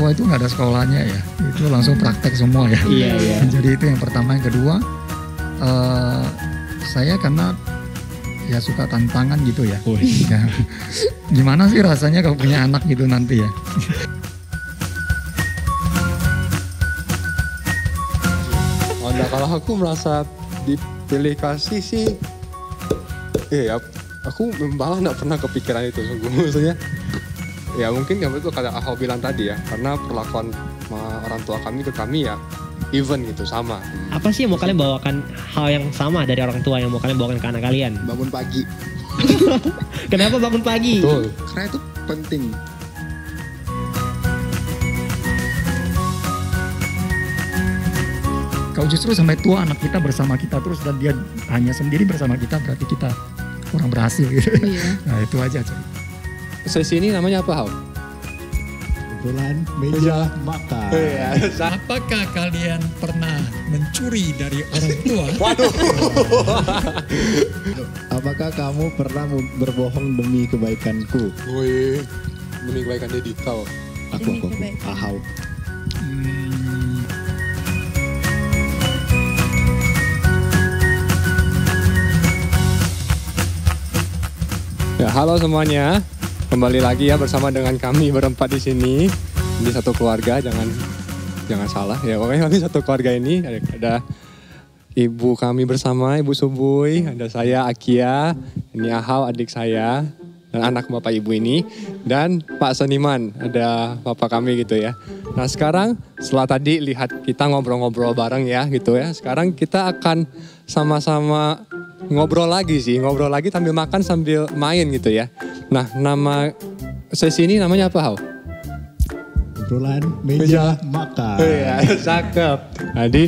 tua itu nggak ada sekolahnya ya, itu langsung praktek semua ya. Iya. Jadi itu yang pertama. Yang kedua, saya karena ya suka tantangan gitu ya. Ya. Gimana sih rasanya kalau punya anak gitu nanti ya? Nah, kalau aku merasa dipilih kasih sih, aku malah nggak pernah kepikiran itu sungguh. Maksudnya, ya mungkin yang itu kayak Ahau bilang tadi ya, karena perlakuan orang tua kami ke kami ya even gitu sama. Apa sih yang mau kalian bawakan hal yang sama dari orang tua yang mau kalian bawakan ke anak kalian? Bangun pagi. Kenapa bangun pagi? Betul. Karena itu penting. Kalau justru sampai tua anak kita bersama kita terus dan dia hanya sendiri bersama kita, berarti kita kurang berhasil gitu. Iya. Nah itu aja cerita. Sesi ini namanya apa, Hau? Obrolan meja makan. Apakah kalian pernah mencuri dari orang tua? Waduh. Apakah kamu pernah berbohong demi kebaikanku? Woi, demi kebaikan Dedi kau. Aku. kebaikan. Ahau. Ya, halo semuanya. Kembali lagi ya bersama dengan kami berempat di sini. Ini satu keluarga, jangan salah ya. Pokoknya kami satu keluarga ini ada ibu kami bersama, Ibu Subuy, ada saya Akia, ini Ahau adik saya dan anak bapak ibu ini, dan Pak Seniman, ada bapak kami gitu ya. Nah sekarang setelah tadi lihat kita ngobrol-ngobrol bareng ya gitu ya. Sekarang kita akan sama-sama ngobrol lagi sambil makan sambil main gitu ya. Nah nama sesi ini namanya apa, Hau? Obrolan meja makan. Iya, cakep. Jadi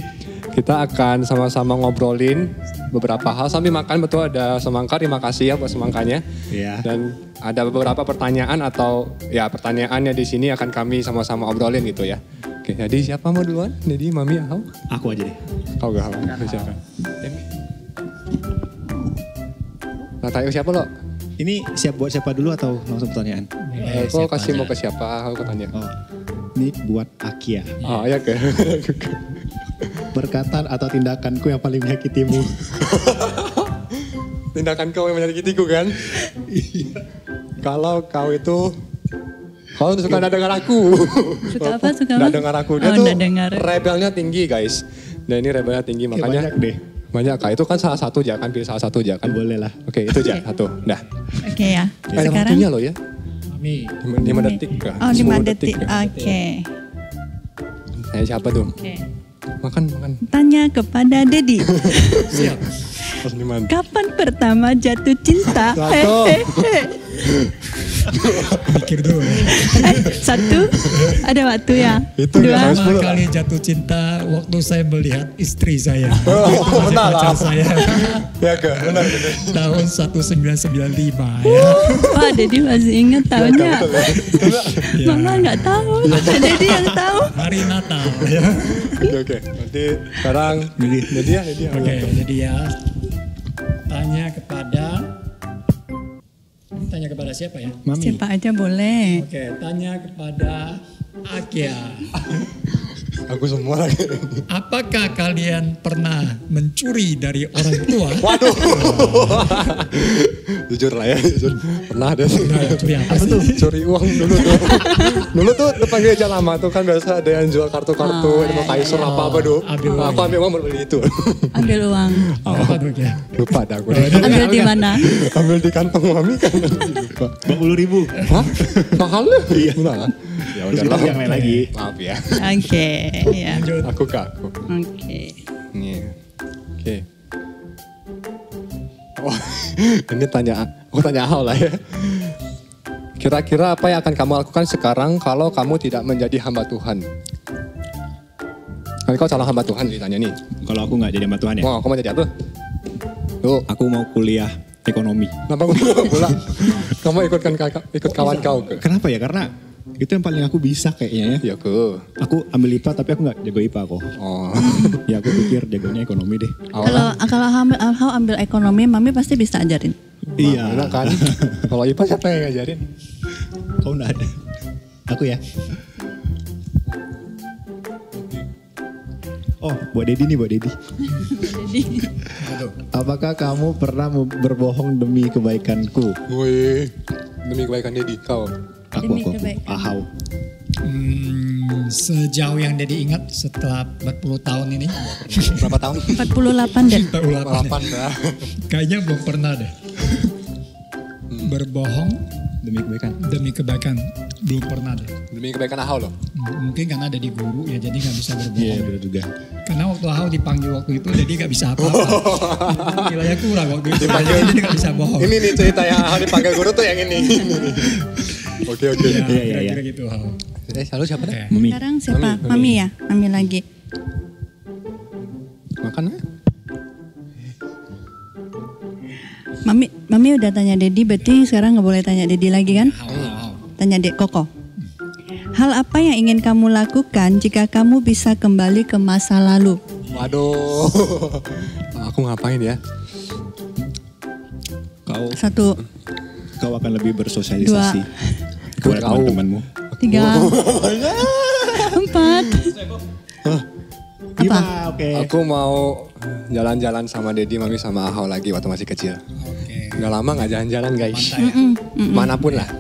kita akan sama-sama ngobrolin beberapa hal sambil makan. Betul, ada semangka, terima kasih ya buat semangkanya. Iya. Dan ada beberapa pertanyaan atau ya pertanyaannya di sini akan kami sama-sama obrolin gitu ya. Oke, jadi siapa mau duluan? Jadi Mami, Hau? Aku aja deh. Kau gak, Hau? Siapa? Nah, tanya siapa lo? Ini siap buat siapa dulu atau langsung pertanyaan? Kau kasih mau ke siapa? Aku tanya. Oh, ini buat Akia. Oh ya ke. Perkataan atau tindakanku yang paling menyakitimu. Tindakan kau yang menyakitiku kan? Iya. Kalau kau itu, kau suka nggak dengar aku. Suka apa? Suka apa? Nggak dengar aku. Dia Oh, tuh nggak dengar. rebelnya tinggi guys. Dan ini rebelnya tinggi makanya. Banyak deh. Banyak kak. Itu kan salah satu aja kan, pilih salah satu aja kan. Boleh lah. Oke itu aja satu. Dah. Oke ya. Ada Sekarang. waktunya loh ya. Mami. 5 detik kah? Oh 10 5 detik. kah? Oke. Siapa tuh? Oke. Makan. Tanya kepada Dedi. Siap. Pas Niman. Kapan pertama jatuh cinta? Satu. Pikir dulu ya. Satu. Ada waktu ya. Itu Dua. ya, Pertama kali jatuh cinta waktu saya melihat istri saya. Oh, benar lah. Pacar saya. Ya ke, benar. Tahun 1995 ya. Wah Dedi masih ingat tahunnya. Ya. Mama nggak tahu. Dedi yang tahu. Hari Natal ya. Oke. Nanti sekarang jadi ya. Oke, jadi ya tanya kepada siapa ya? Mami. Siapa aja boleh. Oke, tanya kepada Akia. Aku semua lagi. Apakah kalian pernah mencuri dari orang tua? Waduh. Jujur lah ya, jujur. Pernah deh. Curi apa sih? Curi uang dulu tuh. Dulu tuh depan gereja lama tuh kan biasa ada yang jual kartu-kartu, ada Kaiser apa tuh. Ambil uang. Aku ambil uang beli itu. Ambil uang. Apa tuh ya? Lupa dah aku. Ambil di mana? Ambil di kantong mami kan. Lupa. 20.000. Hah? Mahal lu? Iya. Benar. Ya Terus udah kita yang lain lagi. Maaf ya. Oke. Ya. Lanjut. Aku ke aku. Oke. Nih. Oke. Oh, ini aku tanya Ahau lah ya. Kira-kira apa yang akan kamu lakukan sekarang kalau kamu tidak menjadi hamba Tuhan? Kan kau calon hamba Tuhan ditanya nih. Kalau aku nggak jadi hamba Tuhan ya, Mau kamu jadi apa? Tuh, aku mau kuliah ekonomi. kenapa pula? Kamu ikut kawan kau ke? Kenapa ya? Karena itu yang paling aku bisa kayaknya ya. Ya ke. Aku ambil IPA tapi aku nggak jago IPA kok. Oh. Ya aku pikir jagonya ekonomi deh. Kalau Hau ambil ekonomi, Mami pasti bisa ajarin. Iya. Enak kan? Kalau IPA siapa yang ngajarin? Kau nggak ada. Aku ya. Oh, buat Dedi nih, buat Dedi. Apakah kamu pernah berbohong demi kebaikanku? Woi, demi kebaikan Dedi, kau. Demi Aku. kebaikan. Ahau. Sejauh yang Dedi ingat setelah 40 tahun ini. Berapa tahun? 48 deh. 48 8 dah. Kayaknya belum pernah deh. Berbohong Demi kebaikan. demi kebaikan belum pernah deh. Demi kebaikan Ahau loh. Mungkin karena ada di guru ya jadi nggak bisa berbohong. Iya, benar juga. Karena waktu Ahau dipanggil waktu itu jadi nggak bisa apa-apa. Nilainya kurang waktu itu. Jadi nggak bisa bohong. Ini nih cerita yang Ahau dipanggil guru tuh yang ini. Oke. Ya, Iya. kira-kira gitu Ahau. Selalu siapa Oke. dah? Mami. Sekarang siapa? Mami. Mami ya? Mami lagi. Makan ya? Mami udah tanya Dedi, berarti sekarang nggak boleh tanya Dedi lagi kan? Ahau. Tanya Dek Koko. Hal apa yang ingin kamu lakukan jika kamu bisa kembali ke masa lalu? Waduh. Aku ngapain ya? Satu, Kau akan lebih bersosialisasi kepada Kau. teman-temanmu. 3, 4. Apa? Oke. Aku mau jalan-jalan sama Dedi, Mami sama Ahau lagi waktu masih kecil. Oke. Udah lama gak jalan-jalan guys. Pantai ya. Manapun lah.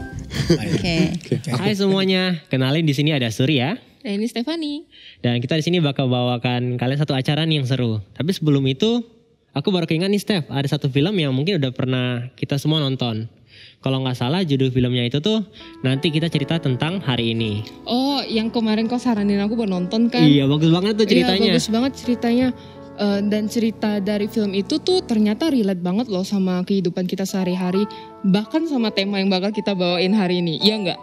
Oke. Hai semuanya, kenalin di sini ada Surya. Dan ini Stefani. Dan kita di sini bakal bawakan kalian satu acara nih yang seru. Tapi sebelum itu, aku baru keingat nih Steph, ada satu film yang mungkin udah pernah kita semua nonton. Kalau nggak salah judul filmnya itu tuh nanti kita cerita tentang hari ini. Oh, yang kemarin kau saranin aku buat nonton kan? Iya bagus banget tuh ceritanya. Iya, bagus banget ceritanya. Dan cerita dari film itu tuh ternyata relate banget loh sama kehidupan kita sehari-hari. Bahkan sama tema yang bakal kita bawain hari ini. Iya nggak?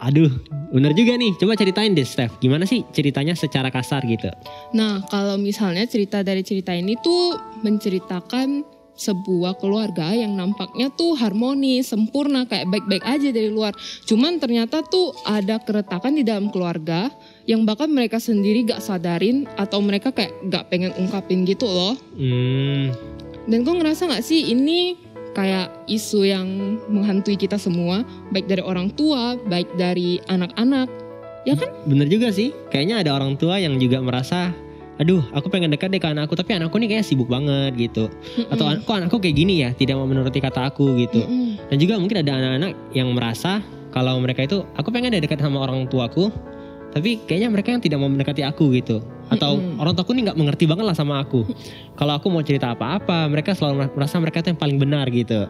Aduh, bener juga nih. Coba ceritain deh Steph, gimana sih ceritanya secara kasar gitu? Nah, kalau misalnya cerita dari cerita ini tuh menceritakan sebuah keluarga yang nampaknya tuh harmonis, sempurna, kayak baik-baik aja dari luar. Cuman ternyata tuh ada keretakan di dalam keluarga yang bahkan mereka sendiri gak sadarin atau mereka kayak gak pengen ungkapin gitu loh. Dan kok ngerasa gak sih ini kayak isu yang menghantui kita semua, baik dari orang tua, baik dari anak-anak, ya kan? Bener juga sih, kayaknya ada orang tua yang juga merasa, aduh aku pengen dekat deh ke anakku tapi anakku nih kayak sibuk banget gitu. Atau kok anakku kayak gini ya, tidak mau menuruti kata aku gitu. Dan juga mungkin ada anak-anak yang merasa kalau mereka itu, aku pengen deh dekat sama orang tuaku, tapi kayaknya mereka yang tidak mau mendekati aku gitu. Atau orang tuaku nih gak mengerti banget lah sama aku. Kalau aku mau cerita apa-apa, mereka selalu merasa mereka itu yang paling benar gitu.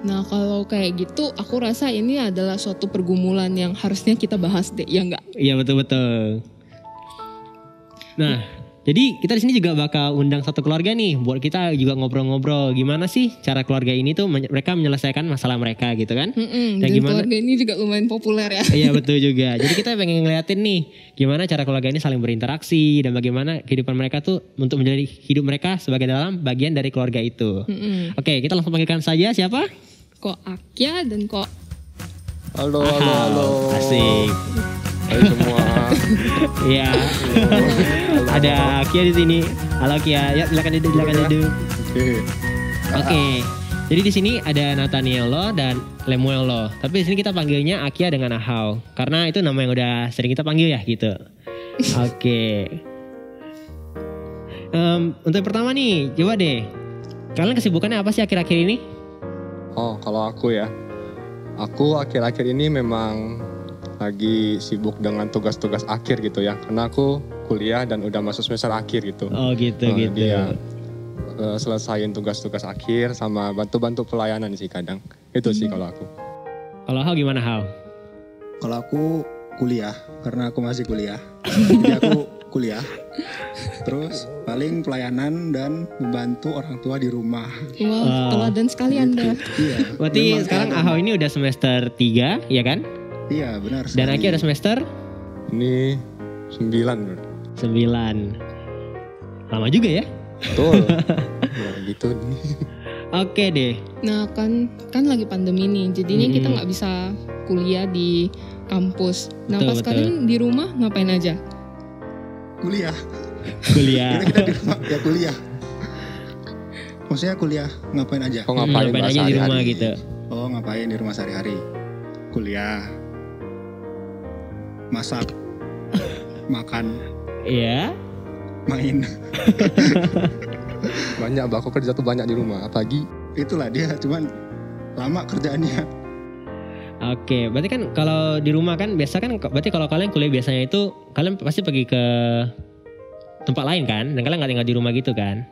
Nah kalau kayak gitu aku rasa ini adalah suatu pergumulan yang harusnya kita bahas deh, ya enggak? Iya betul-betul. Nah, jadi kita di sini juga bakal undang satu keluarga nih, buat kita juga ngobrol-ngobrol gimana sih cara keluarga ini tuh mereka menyelesaikan masalah mereka gitu kan? Dan keluarga ini juga lumayan populer ya. Iya betul juga. Jadi kita pengen ngeliatin nih gimana cara keluarga ini saling berinteraksi dan bagaimana kehidupan mereka tuh untuk menjadi hidup mereka sebagai dalam bagian dari keluarga itu. Oke, kita langsung panggilkan saja siapa? Kok Akia dan kok Halo. Asik. Hai semua. Iya. Ada Kia di sini. Halo Kia. Ya silakan duduk. Oke. Jadi di sini ada Nathaniello dan Lemuello. Tapi di sini kita panggilnya Akia dengan Ahau karena itu nama yang udah sering kita panggil ya gitu. Oke. Untuk yang pertama nih, coba deh. Kalian kesibukannya apa sih akhir-akhir ini? Oh, kalau aku ya. Aku akhir-akhir ini memang lagi sibuk dengan tugas-tugas akhir gitu ya. Karena aku kuliah dan udah masuk semester akhir gitu. Oh gitu. Iya. Selesain tugas-tugas akhir sama bantu-bantu pelayanan sih kadang. Itu sih kalau aku. Kalau Hao gimana Hao? Kalau aku kuliah, karena aku masih kuliah. Jadi aku kuliah. Terus paling pelayanan dan membantu orang tua di rumah. wah teladan sekali Anda. Iya. Berarti memang sekarang teladan. Ahau ini udah semester 3 ya kan? Iya benar. Dan Aki ada semester Ini 9 bro. 9. Lama juga ya? Betul. Ya gitu nih. Oke deh. Nah kan lagi pandemi nih, jadinya kita nggak bisa kuliah di kampus. Nah Betul, pas kalian di rumah ngapain aja? Kuliah. Kuliah. Kita di rumah ya kuliah. Maksudnya kuliah ngapain aja? Kok ngapain Ngapain bahasa aja di rumah hari-hari? gitu. Oh ngapain di rumah sehari-hari? Kuliah. Masak. Makan. Iya. main. Banyak, aku kerja tuh banyak di rumah. Apalagi Itulah dia, cuman lama kerjaannya. Oke, berarti kan kalau di rumah kan biasa kan, berarti kalau kalian kuliah biasanya itu kalian pasti pergi ke tempat lain kan, dan kalian nggak tinggal di rumah gitu kan?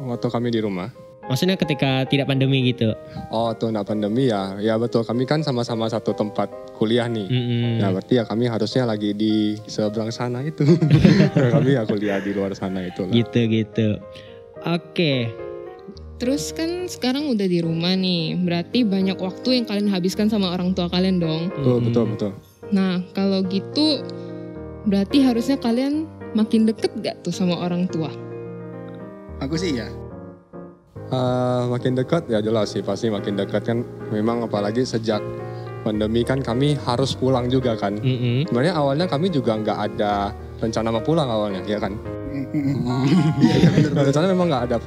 waktu kami di rumah. Maksudnya ketika tidak pandemi gitu. Oh, tuh enggak pandemi ya. Ya betul, kami kan sama-sama satu tempat kuliah nih. Nah, berarti ya kami harusnya lagi di seberang sana itu. Kami ya kuliah di luar sana itu lah. Gitu. Oke. Terus kan sekarang udah di rumah nih, berarti banyak waktu yang kalian habiskan sama orang tua kalian dong. Betul. Nah kalau gitu berarti harusnya kalian makin deket gak tuh sama orang tua? Aku sih ya. Makin dekat ya jelas sih, pasti makin dekat kan. Memang apalagi sejak pandemi kan kami harus pulang juga kan. Sebenarnya awalnya kami juga nggak ada rencana mau pulang awalnya, ya kan? Iya benar. Rencana memang nggak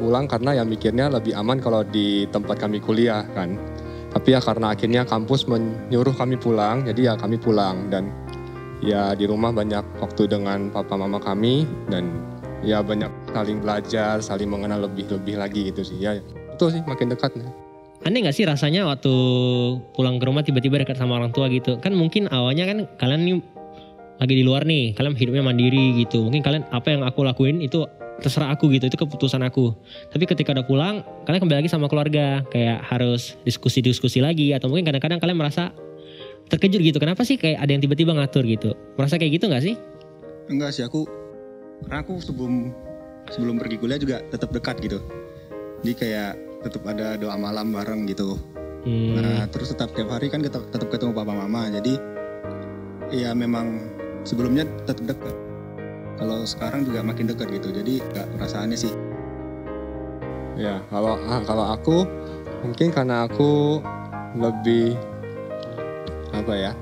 pulang karena ya mikirnya lebih aman kalau di tempat kami kuliah kan. Tapi ya karena akhirnya kampus menyuruh kami pulang, jadi ya kami pulang. Dan ya di rumah banyak waktu dengan papa mama kami, dan ya banyak saling belajar, saling mengenal lebih lagi gitu sih. Ya itu sih makin dekat. Aneh gak sih rasanya waktu pulang ke rumah tiba-tiba dekat sama orang tua gitu? Kan mungkin awalnya kan kalian nih lagi di luar nih, kalian hidupnya mandiri gitu. Mungkin kalian apa yang aku lakuin itu terserah aku gitu, itu keputusan aku. Tapi ketika udah pulang, kalian kembali lagi sama keluarga. Kayak harus diskusi lagi, atau mungkin kadang-kadang kalian merasa terkejut gitu. Kenapa sih kayak ada yang tiba-tiba ngatur gitu? Merasa kayak gitu gak sih? Enggak sih, karena aku sebelum pergi kuliah juga tetap dekat gitu. Jadi kayak tetap ada doa malam bareng gitu. Nah terus tetap tiap hari kan tetap ketemu papa mama. Jadi ya memang sebelumnya tetap dekat. Kalau sekarang juga makin dekat gitu. Jadi nggak perasaannya sih. Ya kalau aku mungkin karena aku lebih apa ya?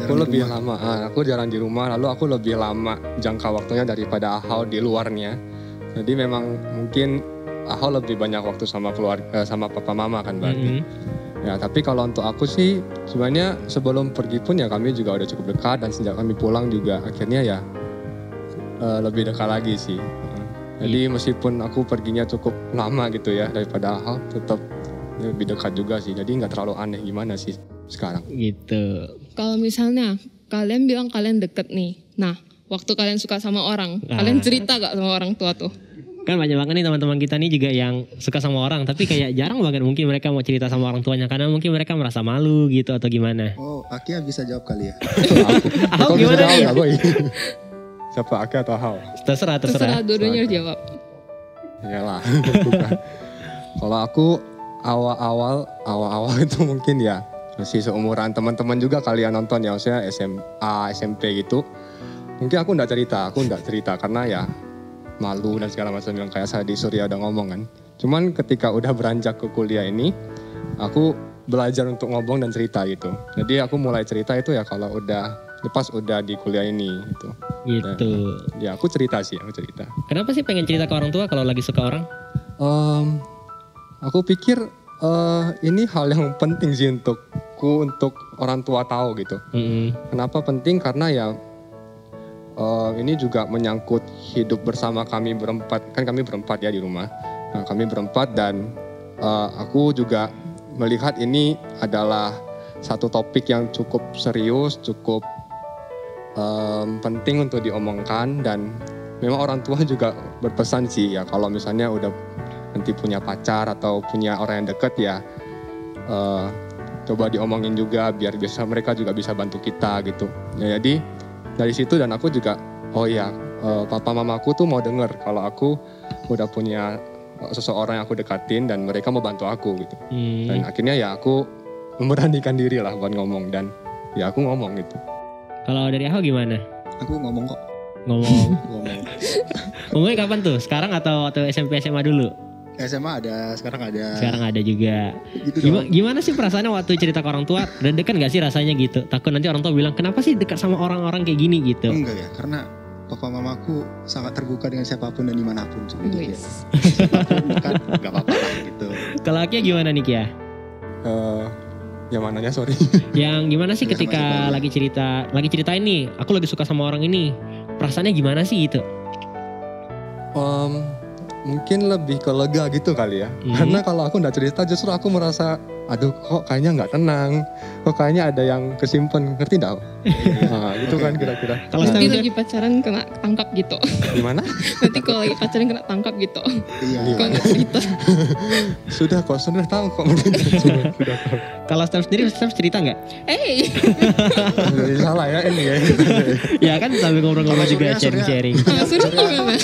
Aku lebih lama, aku jarang di rumah, lalu aku lebih lama jangka waktunya daripada Ahau di luarnya. Jadi memang mungkin Ahau lebih banyak waktu sama keluarga, sama papa mama kan berarti. Ya tapi kalau untuk aku sih sebenarnya sebelum pergi pun ya kami juga udah cukup dekat, dan sejak kami pulang juga akhirnya ya lebih dekat lagi sih. Jadi meskipun aku perginya cukup lama gitu ya daripada Ahau, tetap lebih dekat juga sih. Jadi nggak terlalu aneh gimana sih sekarang. Gitu. Kalau misalnya kalian bilang kalian deket nih, nah waktu kalian suka sama orang, kalian cerita gak sama orang tua tuh? Kan banyak banget nih teman-teman kita nih juga yang suka sama orang, tapi kayak jarang banget mungkin mereka mau cerita sama orang tuanya karena mungkin mereka merasa malu gitu atau gimana. Oh, Akia bisa jawab kali ya. Ahau gimana nih? Siapa, Akia atau Ahau? Terserah. Dua-duanya jawab. Iyalah. Kalau aku awal-awal itu mungkin ya masih seumuran teman-teman juga kalian nonton ya, maksudnya SMA, SMP gitu. Mungkin aku enggak cerita karena ya malu dan segala macam yang kayak saya di Surya udah ngomong kan. Cuman ketika udah beranjak ke kuliah ini, aku belajar untuk ngomong dan cerita gitu. Jadi aku mulai cerita itu ya kalau pas udah di kuliah ini gitu. Gitu. Dan, ya aku cerita. Kenapa sih pengen cerita ke orang tua kalau lagi suka orang? Aku pikir ini hal yang penting sih untuk orang tua tahu gitu. Kenapa penting? Karena ya ini juga menyangkut hidup bersama kami berempat. Kan kami berempat ya di rumah. Nah, kami berempat dan aku juga melihat ini adalah satu topik yang cukup serius, cukup penting untuk diomongkan. Dan memang orang tua juga berpesan sih ya kalau misalnya udah nanti punya pacar atau punya orang yang deket ya coba diomongin juga biar mereka juga bisa bantu kita gitu. Ya, jadi dari situ dan aku juga papa mamaku tuh mau denger kalau aku udah punya seseorang yang aku dekatin dan mereka mau bantu aku gitu. Dan akhirnya ya aku memberanikan diri lah buat ngomong, dan ya aku ngomong gitu. Kalau dari Ahau gimana? Aku ngomong kok. Ngomong. Ngomongnya kapan tuh? Sekarang atau SMP SMA dulu? SMA ada, sekarang ada. Sekarang ada juga. Gitu Gimana sih perasaannya waktu cerita ke orang tua? Deg-degan gak sih rasanya gitu? Takut nanti orang tua bilang kenapa sih dekat sama orang-orang kayak gini gitu? Enggak ya, karena papa mamaku sangat terbuka dengan siapapun dan dimanapun. Jadi siapapun dekat gak apa-apa lah gitu. Kalau Akia gimana nih Kia? Yang mananya sorry? Yang gimana sih Sama ketika siapa? lagi ceritain nih, aku lagi suka sama orang ini. perasaannya gimana sih gitu? Mungkin lebih ke lega gitu kali ya. Karena kalau aku nggak cerita justru aku merasa, aduh kok kayaknya nggak tenang, kok kayaknya ada yang kesimpan, ngerti nggak? Nah gitu kan kira-kira. Kalau Nanti Steph, lagi pacaran kena tangkap gitu. Gimana? Nanti kalau lagi pacaran kena tangkap gitu. Iya. Kok nggak cerita? Sudah tahu kok mungkin sudah tahu. kalau Steph sendiri, Steph cerita nggak? Jadi salah ya ini ya. Ya kan sambil ngobrol-ngobrol Kalau juga Surya. sharing-sharing. Suruh gimana?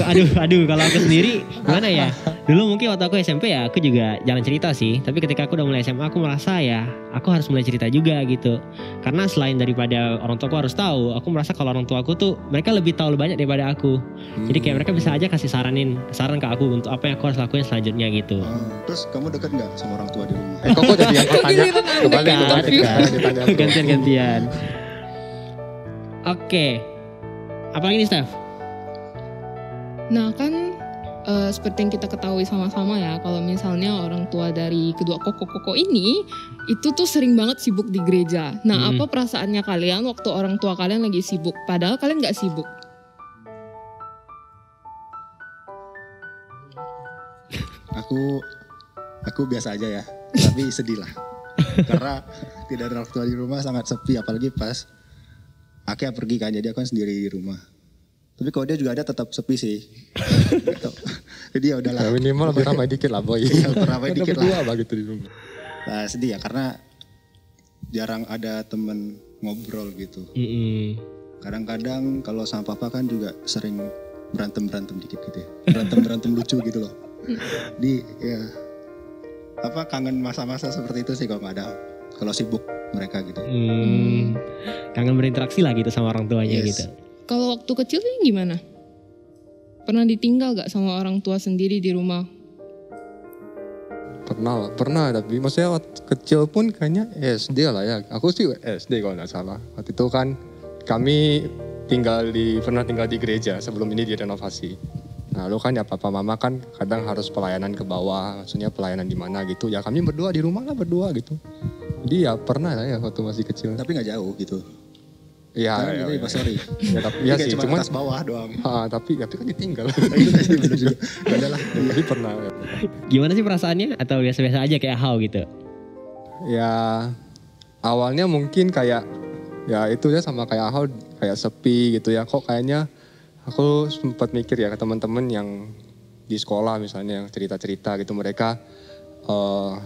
Aduh, kalau aku sendiri gimana ya? Dulu mungkin waktu aku SMP ya, aku juga jarang cerita sih. Tapi ketika aku udah mulai SMA, aku merasa ya, aku harus mulai cerita juga gitu. Karena selain daripada orang tua aku harus tahu, aku merasa kalau orang tua aku tuh mereka lebih tahu lebih banyak daripada aku. Jadi kayak mereka bisa aja kasih saran ke aku untuk apa yang aku harus lakuin selanjutnya gitu. Terus kamu deket nggak sama orang tua di rumah? Kok jadi yang tanya? Kembali ditanya. Gantian. Oke. Apalagi nih Steph? Nah kan seperti yang kita ketahui sama-sama ya, kalau misalnya orang tua dari kedua koko-koko ini itu tuh sering banget sibuk di gereja. Nah apa perasaannya kalian waktu orang tua kalian lagi sibuk, padahal kalian nggak sibuk? Aku biasa aja ya, tapi sedih lah. Karena tidak ada orang tua di rumah, sangat sepi, apalagi pas Akia pergi kan, jadi aku kan sendiri di rumah. Tapi kalau dia juga ada tetap sepi sih. Gitu. Jadi ya udahlah. Ya, minimal lebih ramai dikit lah boy. Iya, ramai dikit lah. Berdua gitu di rumah. Nah, sedih ya karena jarang ada temen ngobrol gitu. Kadang-kadang kalau sama papa kan juga sering berantem dikit gitu ya. Berantem lucu gitu loh. Di ya kangen masa-masa seperti itu sih kalau nggak ada. Kalau sibuk mereka gitu. Kangen berinteraksi lah gitu sama orang tuanya gitu. Kalau waktu kecil sih gimana? Pernah ditinggal gak sama orang tua sendiri di rumah? Pernah tapi maksudnya waktu kecil pun kayaknya SD lah ya. Aku sih SD kalau nggak salah. Waktu itu kan kami pernah tinggal di gereja sebelum ini direnovasi. Nah lu kan ya papa mama kan kadang harus pelayanan ke bawah, maksudnya pelayanan di mana gitu. Ya kami berdua di rumah lah berdua gitu. Jadi ya pernah lah ya waktu masih kecil. Tapi nggak jauh gitu. Iya, Karena kita sorry. Ya, tapi ya sih, cuma cuman atas bawah doang. tapi kan ditinggal. Adalah. Jadi pernah. Gimana sih perasaannya? Atau biasa-biasa aja kayak how gitu? Ya awalnya mungkin kayak ya itu ya sama kayak how kayak sepi gitu ya. Kok kayaknya aku sempat mikir ya ke teman-teman yang di sekolah misalnya yang cerita-cerita gitu mereka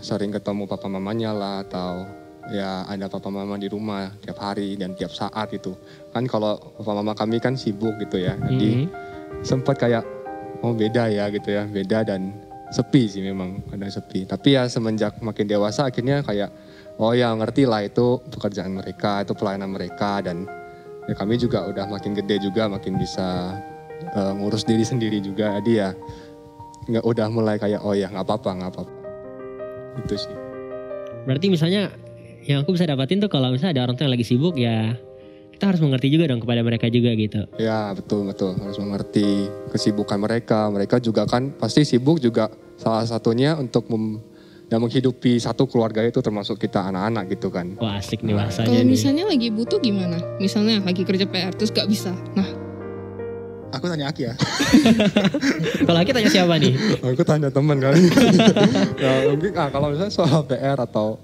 sering ketemu papa mamanya lah atau ya ada papa mama di rumah tiap hari dan tiap saat gitu. Kan kalau papa mama kami kan sibuk gitu ya. Jadi sempat kayak beda ya gitu ya. Beda dan sepi sih memang kadang sepi. Tapi ya semenjak makin dewasa akhirnya kayak ya ngerti lah itu pekerjaan mereka, itu pelayanan mereka dan ya kami juga udah makin gede juga makin bisa ngurus diri sendiri juga. Jadi ya udah mulai kayak ya nggak apa-apa. Itu sih. Berarti misalnya yang aku bisa dapatin tuh kalau misalnya ada orang tua yang lagi sibuk ya kita harus mengerti juga dong kepada mereka juga gitu. Ya betul harus mengerti kesibukan mereka. Mereka juga kan pasti sibuk juga salah satunya untuk menghidupi satu keluarga itu termasuk kita anak-anak gitu kan. Wah asik nih bahasanya Kalau nih. misalnya lagi butuh gimana? Misalnya lagi kerja PR terus gak bisa. Nah Aku tanya Aki ya. Kalau kita tanya siapa nih? Aku tanya teman kali. Ya mungkin kalau misalnya soal PR atau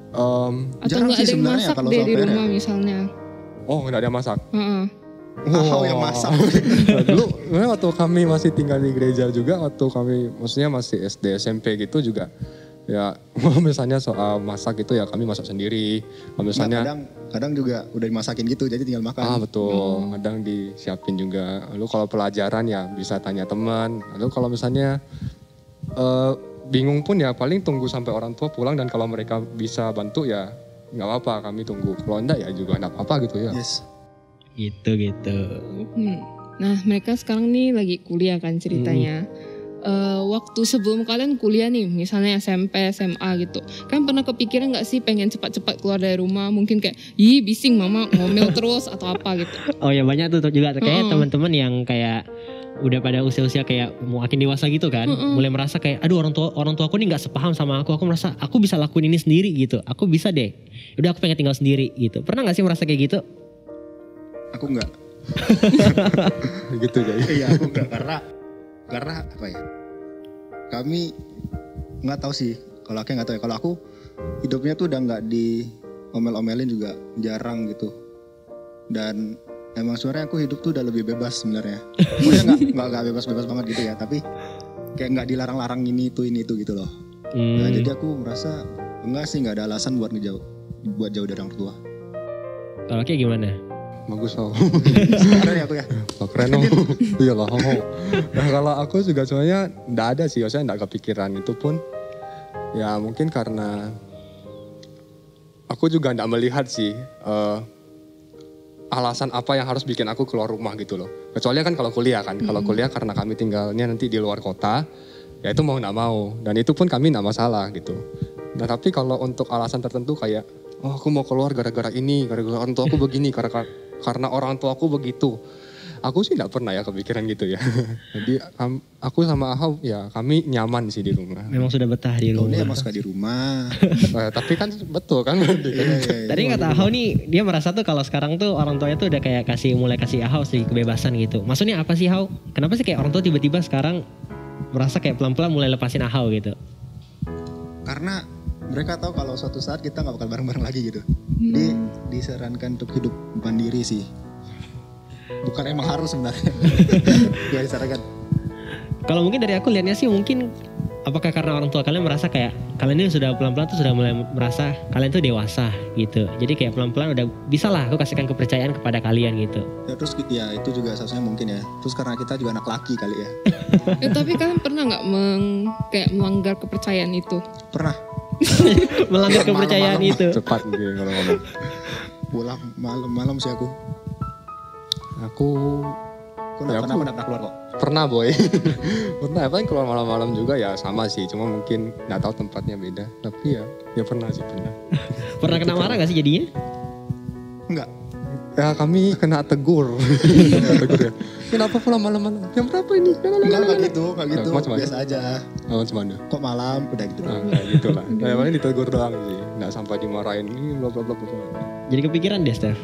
atau jarang nggak sih ada yang sebenarnya masak kalau deh soal di PR rumah ya. misalnya. nggak ada yang masak. Ahau yang masak. Nah, dulu waktu kami masih tinggal di gereja juga, waktu kami maksudnya masih SD SMP gitu juga ya misalnya soal masak gitu ya kami masak sendiri. Misalnya kadang juga udah dimasakin gitu jadi tinggal makan. Betul, kadang disiapin juga. Lalu kalau pelajaran ya bisa tanya teman. Lalu kalau misalnya bingung pun ya paling tunggu sampai orang tua pulang dan kalau mereka bisa bantu ya nggak apa-apa kami tunggu. Kalau enggak ya juga enggak apa-apa gitu ya. Yes. Gitu. Nah mereka sekarang nih lagi kuliah kan ceritanya. Waktu sebelum kalian kuliah nih misalnya SMP, SMA gitu. Kan pernah kepikiran gak sih pengen cepat-cepat keluar dari rumah? Mungkin kayak bising mama ngomel terus atau apa gitu. Oh ya banyak tuh juga kayak teman-teman yang kayak udah pada usia-usia kayak makin dewasa gitu kan, mulai merasa kayak aduh orang tua aku nih nggak sepaham sama aku merasa aku bisa lakuin ini sendiri gitu, aku bisa deh, udah aku pengen tinggal sendiri gitu. Pernah nggak sih merasa kayak gitu? Aku enggak. Gitu jadi. Iya aku enggak, karena apa ya, kami nggak tahu sih, kalau aku nggak tahu ya, kalau aku hidupnya tuh udah nggak diomel-omelin juga jarang gitu, dan emang sebenarnya aku hidup tuh udah lebih bebas sebenarnya. Maksudnya nggak bebas-bebas banget gitu ya, tapi kayak nggak dilarang-larang ini itu gitu loh. Nah, jadi aku merasa enggak sih, nggak ada alasan buat jauh dari orang tua. Kalau kayak gimana? Bagus loh. Keren ya aku ya. Keren dong. Iya lah. Nah kalau aku juga sebenarnya enggak ada sih, maksudnya enggak kepikiran itu pun. Ya mungkin karena aku juga enggak melihat sih alasan apa yang harus bikin aku keluar rumah gitu loh. Kecuali kan kalau kuliah kan. Kalau kuliah karena kami tinggalnya nanti di luar kota, ya itu mau enggak mau. Dan itu pun kami enggak masalah gitu. Nah tapi kalau untuk alasan tertentu kayak, oh aku mau keluar gara-gara ini, gara-gara orang tua aku begini, karena orang tua aku begitu. Aku sih enggak pernah ya kepikiran gitu ya. Jadi aku sama Ahau ya kami nyaman sih di rumah. Memang sudah betah di rumah. Dia emang suka di rumah. Tapi kan betul kan. Tadi kata Ahau nih, dia merasa tuh kalau sekarang tuh orang tuanya tuh udah kayak mulai kasih Ahau sih kebebasan gitu. Maksudnya apa sih Ahau? Kenapa sih kayak orang tua tiba-tiba sekarang merasa kayak pelan-pelan mulai lepasin Ahau gitu? Karena mereka tahu kalau suatu saat kita nggak bakal bareng-bareng lagi gitu. Jadi disarankan untuk hidup mandiri sih. Bukan emang harus sebenarnya. Gak disarankan. Kalau mungkin dari aku lihatnya sih mungkin apakah karena orang tua kalian merasa kayak kalian ini sudah pelan-pelan tuh sudah mulai merasa kalian tuh dewasa gitu. Jadi kayak pelan-pelan udah bisa lah aku kasihkan kepercayaan kepada kalian gitu. Ya terus ya itu juga seharusnya mungkin ya. Terus karena kita juga anak laki kali ya. Tapi kalian pernah nggak kayak melanggar kepercayaan itu? Pernah. Melanggar kepercayaan itu. Cepat gitu kalau ngomong. Pulang malam-malam sih aku. Aku nggak pernah keluar kok. Pernah boy. Pernah, paling keluar malam-malam juga ya sama sih. Cuma mungkin nggak tahu tempatnya beda. Tapi ya pernah sih pernah. Pernah kena marah nggak sih jadinya? Enggak. Ya kami kena tegur. Tegur ya. Kenapa pulang malam-malam? Jam berapa ini? Enggak gitu. Macam Biasa aja. Macam mana? Kok malam? Udah gitu. Kayak gitu lah. Kayak paling ditegur doang sih. Nggak sampai dimarahin. Ini bla bla bla. Jadi kepikiran deh Steph.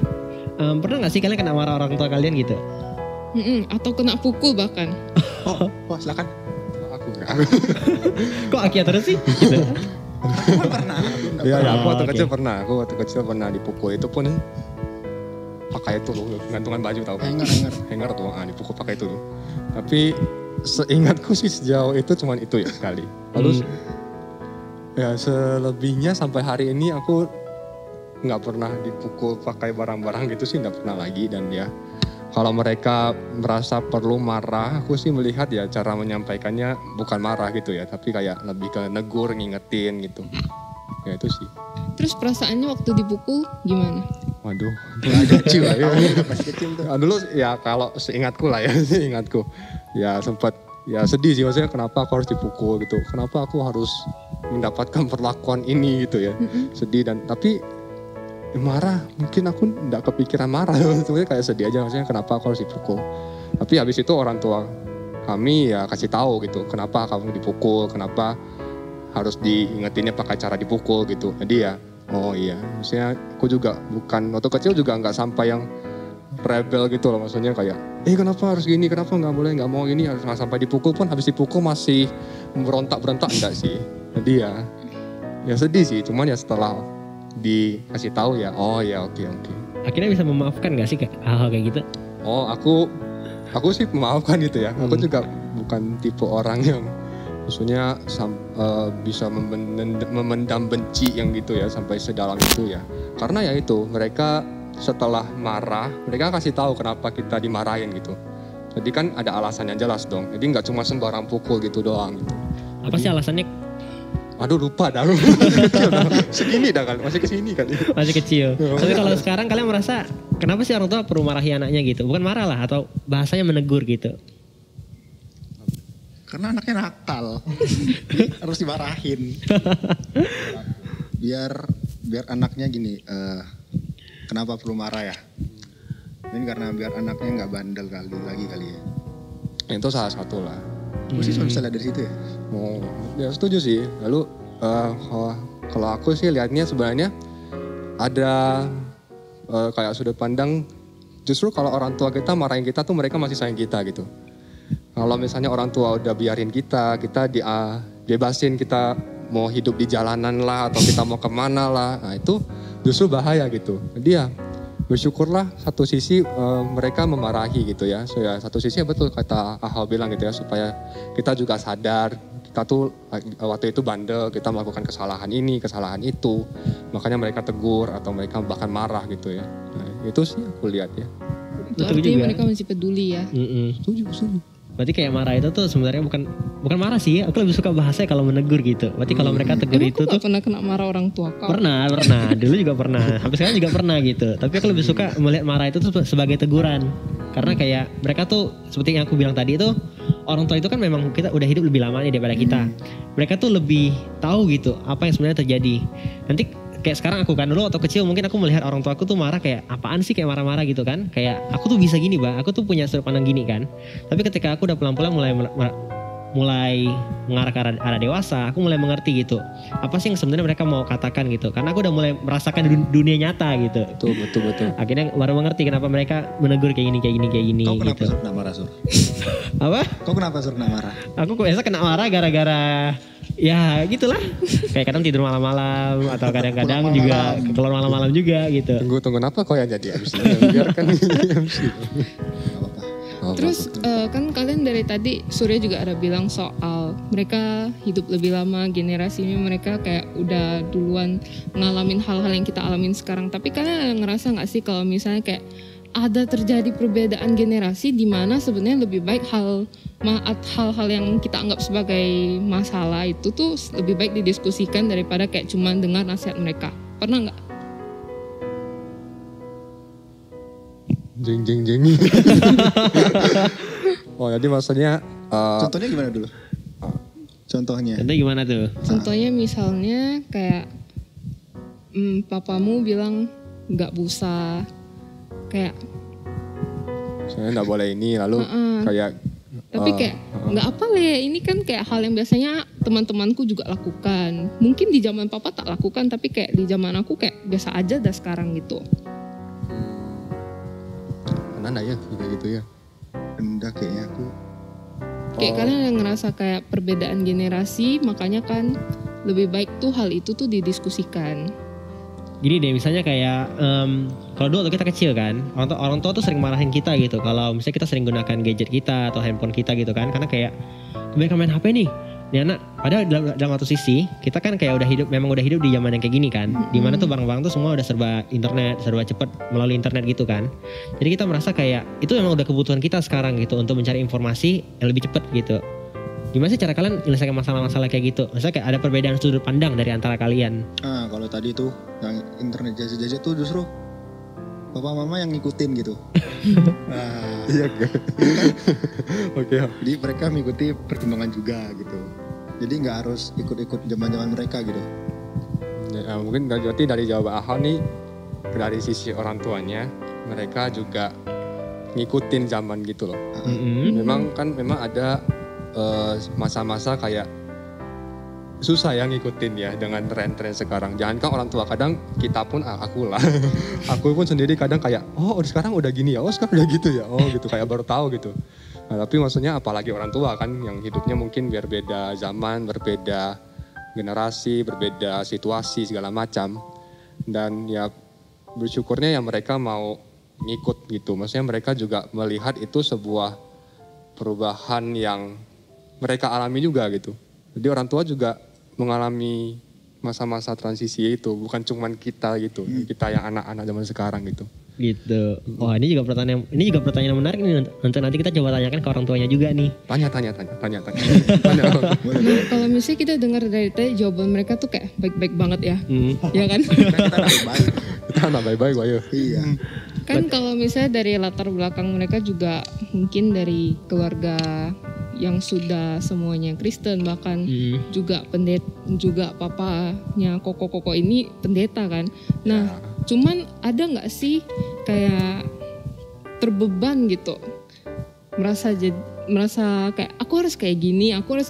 Pernah gak sih kalian kena marah orang tua kalian gitu? Atau kena pukul bahkan? Oh silakan. Aku enggak. Kok Akia terus sih? Gitu. Pernah. Iya, aku waktu oke. kecil pernah. Aku waktu kecil pernah dipukul. Itu pun pakai itu loh, gantungan baju tahu kan? Hanger tuh, dipukul pakai itu loh. Tapi seingatku sih sejauh itu cuman itu ya sekali. Lalu ya selebihnya sampai hari ini aku nggak pernah dipukul pakai barang-barang gitu sih, nggak pernah lagi. Dan ya kalau mereka merasa perlu marah, aku sih melihat ya cara menyampaikannya bukan marah gitu ya, tapi kayak lebih ke negur, ngingetin gitu. Ya itu sih. Terus perasaannya waktu dipukul gimana? Waduh, kecil lah ya. Masih kecil tuh. Dulu ya kalau seingatku lah ya, seingatku. Ya sempat ya sedih sih, maksudnya kenapa aku harus dipukul gitu. Kenapa aku harus mendapatkan perlakuan ini gitu ya. Sedih dan tapi marah, mungkin aku enggak kepikiran marah. Sebenarnya kayak sedih aja, maksudnya kenapa aku harus dipukul. Tapi habis itu orang tua kami ya kasih tahu gitu, kenapa kamu dipukul, kenapa harus diingetinnya pakai cara dipukul gitu. Jadi ya oh iya, maksudnya aku juga bukan, waktu kecil juga nggak sampai yang rebel gitu loh, maksudnya kayak kenapa harus gini, kenapa nggak boleh, nggak mau gini, harus nggak sampai dipukul pun habis dipukul masih berontak enggak sih. Jadi ya sedih sih, cuman ya setelah dikasih tahu ya oh ya oke. Akhirnya bisa memaafkan gak sih hal-hal kayak gitu? Oh aku sih memaafkan gitu ya. Aku juga bukan tipe orang yang maksudnya bisa memendam benci yang gitu ya sampai sedalam itu ya. Karena ya itu mereka setelah marah mereka kasih tahu kenapa kita dimarahin gitu. Jadi kan ada alasannya jelas dong. Jadi nggak cuma sembarang pukul gitu doang. Gitu. Apa sih alasannya? Aduh lupa dah. Segini dah kan, masih kesini kan. Masih kecil. Tapi kalau sekarang kalian merasa kenapa sih orang tua perlu marahi anaknya gitu? Bukan marah lah atau bahasanya menegur gitu? Karena anaknya nakal. Harus dimarahin. biar anaknya gini, kenapa perlu marah ya? Ini karena biar anaknya nggak bandel kali ya. Itu salah satu lah. Gue sih cuma bisa lihat dari situ ya. Oh, ya setuju sih. Lalu kalau aku sih lihatnya sebenarnya ada kayak sudut pandang justru kalau orang tua kita marahin kita tuh mereka masih sayang kita gitu. Kalau misalnya orang tua udah biarin kita bebasin kita mau hidup di jalanan lah atau kita mau kemana lah, nah itu justru bahaya gitu. Dia bersyukurlah satu sisi mereka memarahi gitu ya. So ya satu sisi betul kata Ahal bilang gitu ya, supaya kita juga sadar kita tuh waktu itu bandel, kita melakukan kesalahan ini, kesalahan itu. Makanya mereka tegur atau mereka bahkan marah gitu ya. Nah, itu sih aku lihat ya. Itu artinya mereka masih peduli ya. Setuju. Berarti kayak marah itu tuh sebenarnya bukan marah sih, aku lebih suka bahasanya kalau menegur gitu. Berarti kalau mereka tegur Emang itu aku tuh gak pernah kena marah orang tua kau? pernah, dulu juga pernah, sampai sekarang juga pernah gitu. Tapi aku lebih suka melihat marah itu tuh sebagai teguran, karena kayak mereka tuh seperti yang aku bilang tadi itu, orang tua itu kan memang kita udah hidup lebih lama nih daripada kita. Mereka tuh lebih tahu gitu apa yang sebenarnya terjadi. Nanti kayak sekarang aku kan dulu waktu kecil mungkin aku melihat orang tua aku tuh marah kayak apaan sih kayak marah-marah gitu kan. Kayak aku tuh bisa gini aku tuh punya sudut pandang gini kan. Tapi ketika aku udah pelan-pelan mulai mengarah ke arah dewasa, aku mulai mengerti gitu. Apa sih yang sebenarnya mereka mau katakan gitu. Karena aku udah mulai merasakan dunia nyata gitu. Betul. Akhirnya baru mengerti kenapa mereka menegur kayak gini Kau kenapa gitu. Sur kena marah, Sur? Apa? Kau kenapa Sur kena marah? Aku biasa kena marah gara-gara ya gitulah. Kayak kadang tidur malam-malam atau kadang-kadang juga keluar malam-malam juga gitu. Tunggu kenapa kau yang jadi MC? Biarkan MC. Terus kan kalian dari tadi Surya juga ada bilang soal mereka hidup lebih lama, generasinya mereka kayak udah duluan ngalamin hal-hal yang kita alamin sekarang. Tapi kalian ngerasa gak sih kalau misalnya kayak ada terjadi perbedaan generasi di mana sebenarnya lebih baik hal-hal yang kita anggap sebagai masalah itu tuh lebih baik didiskusikan daripada kayak cuman dengar nasihat mereka. Pernah nggak? Jeng. Oh jadi maksudnya Contohnya gimana dulu? Contohnya gimana tuh? Contohnya misalnya kayak papamu bilang nggak busa, kayak saya nggak boleh ini lalu kayak tapi kayak nggak apa le, ini kan kayak hal yang biasanya teman-temanku juga lakukan. Mungkin di zaman papa tak lakukan, tapi kayak di zaman aku kayak biasa aja dah sekarang gitu. Mana ya kayak gitu ya? Enggak kayaknya aku. Kayak kalian yang ngerasa kayak perbedaan generasi, makanya kan lebih baik tuh hal itu tuh didiskusikan. Gini deh, misalnya kayak kalau dulu waktu kita kecil kan, orang tua tuh sering marahin kita gitu. Kalau misalnya kita sering gunakan gadget kita atau handphone kita gitu kan, karena kayak kebanyakan main HP nih. Ini anak, padahal dalam satu sisi kita kan kayak memang udah hidup di zaman yang kayak gini kan, dimana tuh barang-barang tuh semua udah serba internet, serba cepet melalui internet gitu kan. Jadi kita merasa kayak itu memang udah kebutuhan kita sekarang gitu untuk mencari informasi yang lebih cepet gitu. Gimana sih cara kalian menyelesaikan masalah-masalah kayak gitu? Maksudnya kayak ada perbedaan sudut pandang dari antara kalian. Kalau tadi tuh yang internet jajah-jajah tuh justru papa mama yang ngikutin gitu. Iya kan? Oke. Jadi mereka mengikuti perkembangan juga gitu. Jadi nggak harus ikut-ikut zaman-zaman mereka gitu. Ya, mungkin berarti dari jawaban Ahal nih, dari sisi orang tuanya mereka juga ngikutin zaman gitu loh. Memang ada masa-masa kayak susah ya ngikutin ya dengan tren-tren sekarang. Jangankan orang tua, kadang kita pun aku lah. Aku pun sendiri kadang kayak sekarang udah gini ya, sekarang udah gitu ya, gitu kayak baru tahu gitu. Nah, tapi maksudnya apalagi orang tua kan yang hidupnya mungkin berbeda zaman, berbeda generasi, berbeda situasi segala macam. Dan ya bersyukurnya ya mereka mau ngikut gitu. Maksudnya mereka juga melihat itu sebuah perubahan yang mereka alami juga gitu. Jadi orang tua juga mengalami masa-masa transisi itu, bukan cuman kita gitu, kita yang anak-anak zaman sekarang gitu. Gitu. Oh ini juga pertanyaan menarik nih. Nanti kita coba tanyakan ke orang tuanya juga nih. Tanya. Kalau misalnya kita dengar dari tadi jawaban mereka tuh kayak baik-baik banget ya, ya kan? Kita anak baik-baik, ayo. Iya. Kan kalau misalnya dari latar belakang mereka juga mungkin dari keluarga yang sudah semuanya Kristen, bahkan juga pendeta, juga papanya koko ini pendeta kan. Nah, cuman ada nggak sih kayak terbeban gitu, merasa kayak aku harus kayak gini, aku harus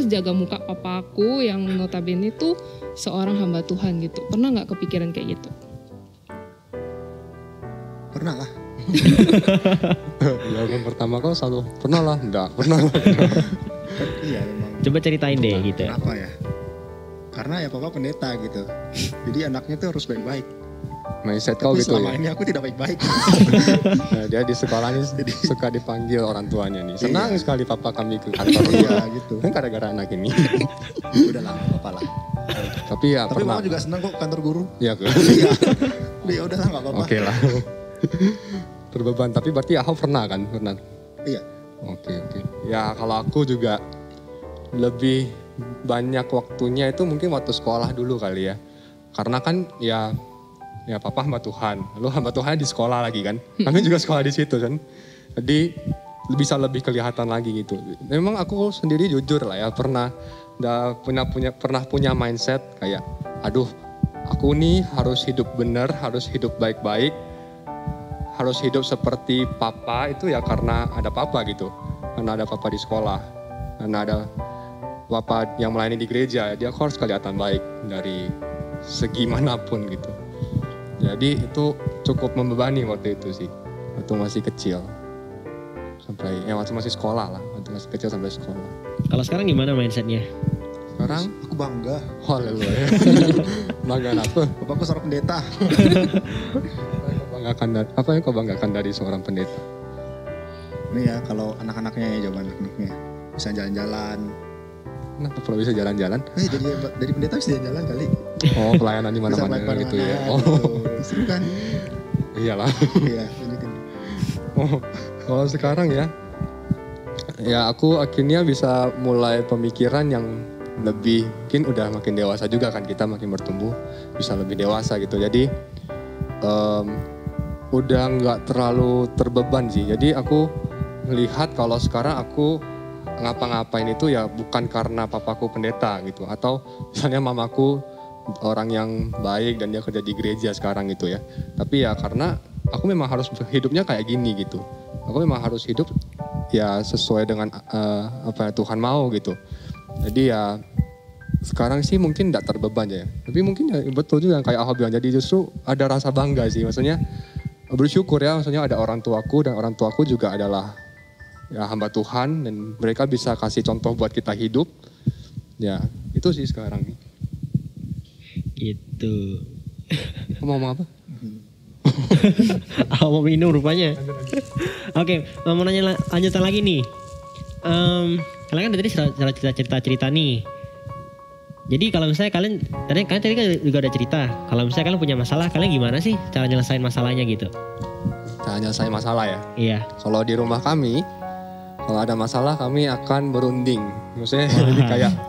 jaga muka papaku yang notabene itu seorang hamba Tuhan gitu. Pernah nggak kepikiran kayak gitu? Pernah lah. Jawaban pertama kau selalu pernah lah, enggak pernah lah. Iya memang. Coba ceritain deh gitu. Kenapa ya? Karena ya papa pendeta gitu. Jadi anaknya tuh harus baik-baik. Mindset kau Tapi gitu selama ya. ini aku tidak baik-baik. Nah, dia di sekolah ini suka dipanggil orang tuanya nih. Senang Iya. sekali papa kami ke kantor. Iya gitu. Kan gara-gara anak ini. Udah lah, nggak apa-apa lah. Tapi ya Tapi pernah. mama juga senang kok kantor guru. Iya. Iya. Ya udah lah nggak apa-apa. Oke lah. Terbeban. Tapi berarti Ahok pernah kan? Pernah. Iya. Oke. Ya kalau aku juga lebih banyak waktunya itu mungkin waktu sekolah dulu kali ya. Karena kan ya papa hamba Tuhan. Lalu hamba Tuhan di sekolah lagi kan. Kami juga sekolah di situ kan. Jadi bisa lebih kelihatan lagi gitu. Memang aku sendiri jujur lah ya pernah punya mindset kayak aduh aku nih harus hidup benar, harus hidup baik-baik. Harus hidup seperti papa itu ya karena ada papa gitu. Karena ada papa di sekolah. Karena ada papa yang melayani di gereja. Dia harus kelihatan baik dari segi manapun gitu. Jadi itu cukup membebani waktu itu sih. Waktu masih kecil. Waktu masih sekolah lah. Waktu masih kecil sampai sekolah. Kalau sekarang gimana mindsetnya? Sekarang, Aku bangga. haleluya. Bangga apa? Bapakku seorang pendeta. Apa yang kau banggakan dari seorang pendeta? Ini ya kalau anak-anaknya ya jawaban anak-anaknya. Bisa jalan-jalan. Kenapa kalau bisa jalan-jalan? Dari pendeta bisa jalan-jalan kali. Oh, pelayanan di Bisa mana-mana baik-baik gitu ya. mana, Oh, gitu. Seru kan? iyalah. Iya, lanjutin. Oh, kalau sekarang ya aku akhirnya bisa mulai pemikiran yang lebih, mungkin udah makin dewasa juga kan, kita makin bertumbuh, bisa lebih dewasa gitu. Jadi udah nggak terlalu terbeban sih. Jadi aku melihat kalau sekarang aku ngapa-ngapain itu ya bukan karena papaku pendeta gitu, atau misalnya mamaku orang yang baik dan dia kerja di gereja sekarang gitu ya. Tapi ya karena aku memang harus hidupnya kayak gini gitu. Aku memang harus hidup ya sesuai dengan apa yang Tuhan mau gitu. Jadi ya sekarang sih mungkin tidak terbeban ya. Tapi mungkin ya betul juga yang kayak Ahok bilang. Jadi justru ada rasa bangga sih. Maksudnya bersyukur ya. Maksudnya ada orang tuaku dan orang tuaku juga adalah ya hamba Tuhan. Dan mereka bisa kasih contoh buat kita hidup. Ya itu sih sekarang. Gitu. Kamu mau ngomong apa? Mau minum rupanya. Oke, mau nanya lanjutan lagi nih. Kalian kan tadi cerita nih. Jadi kalau misalnya kalian tadi kan juga ada cerita. Kalau misalnya kalian punya masalah, kalian gimana sih cara nyelesain masalahnya gitu? Cara nyelesain masalah ya? Iya. Kalau di rumah kami, kalau ada masalah kami akan berunding. Maksudnya jadi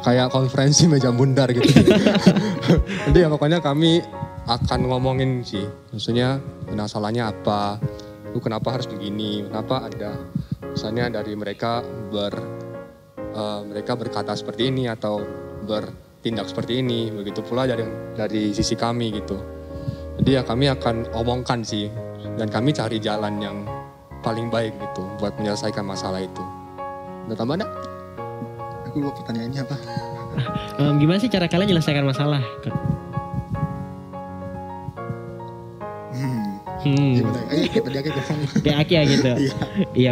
kayak konferensi meja bundar gitu. Jadi ya pokoknya kami akan ngomongin sih. Maksudnya masalahnya apa, kenapa harus begini, kenapa ada misalnya dari mereka berkata seperti ini atau bertindak seperti ini. Begitu pula dari sisi kami gitu. Jadi ya kami akan omongkan sih. Dan kami cari jalan yang paling baik gitu buat menyelesaikan masalah itu. Udah tambah enggak? Aku lupa pertanyaannya apa. Gimana sih cara kalian menyelesaikan masalah? Gimana? Tadi aku ngomong. Kayak Aki ya gitu. Iya. Iya,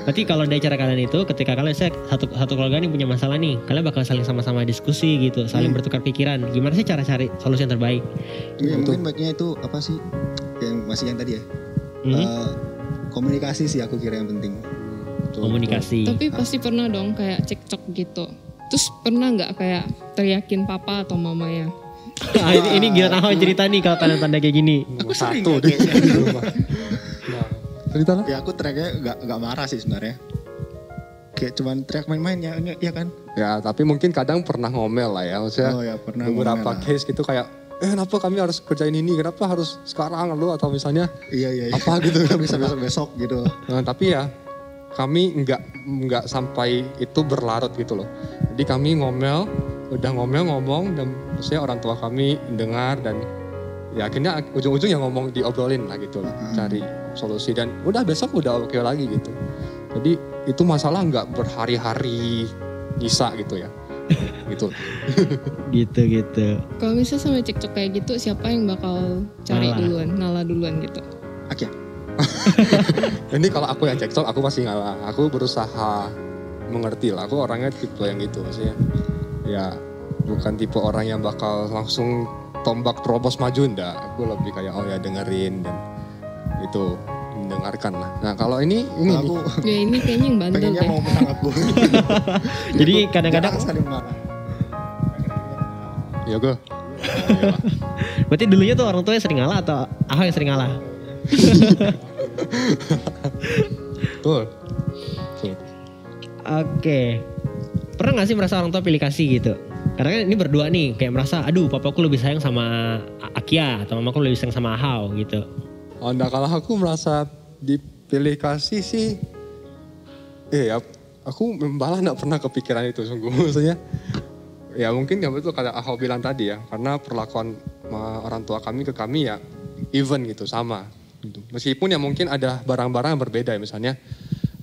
berarti kalau dari cara kalian itu, ketika kalian satu keluarga nih punya masalah nih, kalian bakal saling sama-sama diskusi gitu, saling bertukar pikiran. Gimana sih cara cari solusi yang terbaik? Ya, mungkin baiknya itu apa sih? Yang tadi ya. Komunikasi sih aku kira yang penting. Komunikasi. Tapi pasti pernah dong kayak cekcok gitu. Terus pernah nggak kayak teriakin papa atau mama ya? ini gila Ahok cerita nih kalau tanda-tanda kayak gini. Aku sering Satu ya, di kayaknya. rumah. Nah, cerita lah. Ya aku teriaknya nggak marah sih sebenarnya. Kayak cuman teriak main-main ya kan? Ya tapi mungkin kadang pernah ngomel lah ya. Maksudnya Oh ya pernah. beberapa ngomel lah. case gitu kayak kenapa kami harus kerjain ini, kenapa harus sekarang lu, atau misalnya Iya. apa gitu. Bisa besok gitu. Nah, tapi ya kami nggak sampai itu berlarut gitu loh. Jadi kami udah ngomong dan maksudnya orang tua kami dengar dan ya akhirnya ujung-ujungnya ngomong diobrolin lah gitu lah, cari solusi dan udah besok udah oke lagi gitu. Jadi itu masalah nggak berhari-hari nyisa gitu ya. Gitu. Gitu. Kalau misalnya sampai cekcok kayak gitu, siapa yang bakal cari Ngalah. duluan, ngalah duluan gitu? Oke. Ini kalau aku yang cekcok aku pasti ngalah. Aku berusaha mengerti lah. Aku orangnya tipe yang gitu maksudnya. Ya bukan tipe orang yang bakal langsung tombak terobos maju, enggak. Aku lebih kayak oh ya dengerin dan itu mendengarkan lah. Nah kalau ini Aku Ya ini kayaknya yang bandel pengennya deh. mau menang aku. Jadi kadang-kadang Jarang sekali marah. ya gue. berarti dulunya tuh orang tua yang sering ngalah atau Ahok yang sering ngalah? Tuh. Oke. Pernah gak sih merasa orang tua pilih kasih gitu? Karena kan ini berdua nih kayak merasa aduh papaku lebih sayang sama Akia atau mamaku lebih sayang sama Ahok gitu. Oh enggak, kalau aku merasa dipilih kasih sih. Ya aku malah enggak pernah kepikiran itu sungguh. Maksudnya ya mungkin ya betul kata Ahok bilang tadi ya. Karena perlakuan orang tua kami ke kami ya even gitu sama. Gitu. Meskipun ya mungkin ada barang-barang yang berbeda ya. Misalnya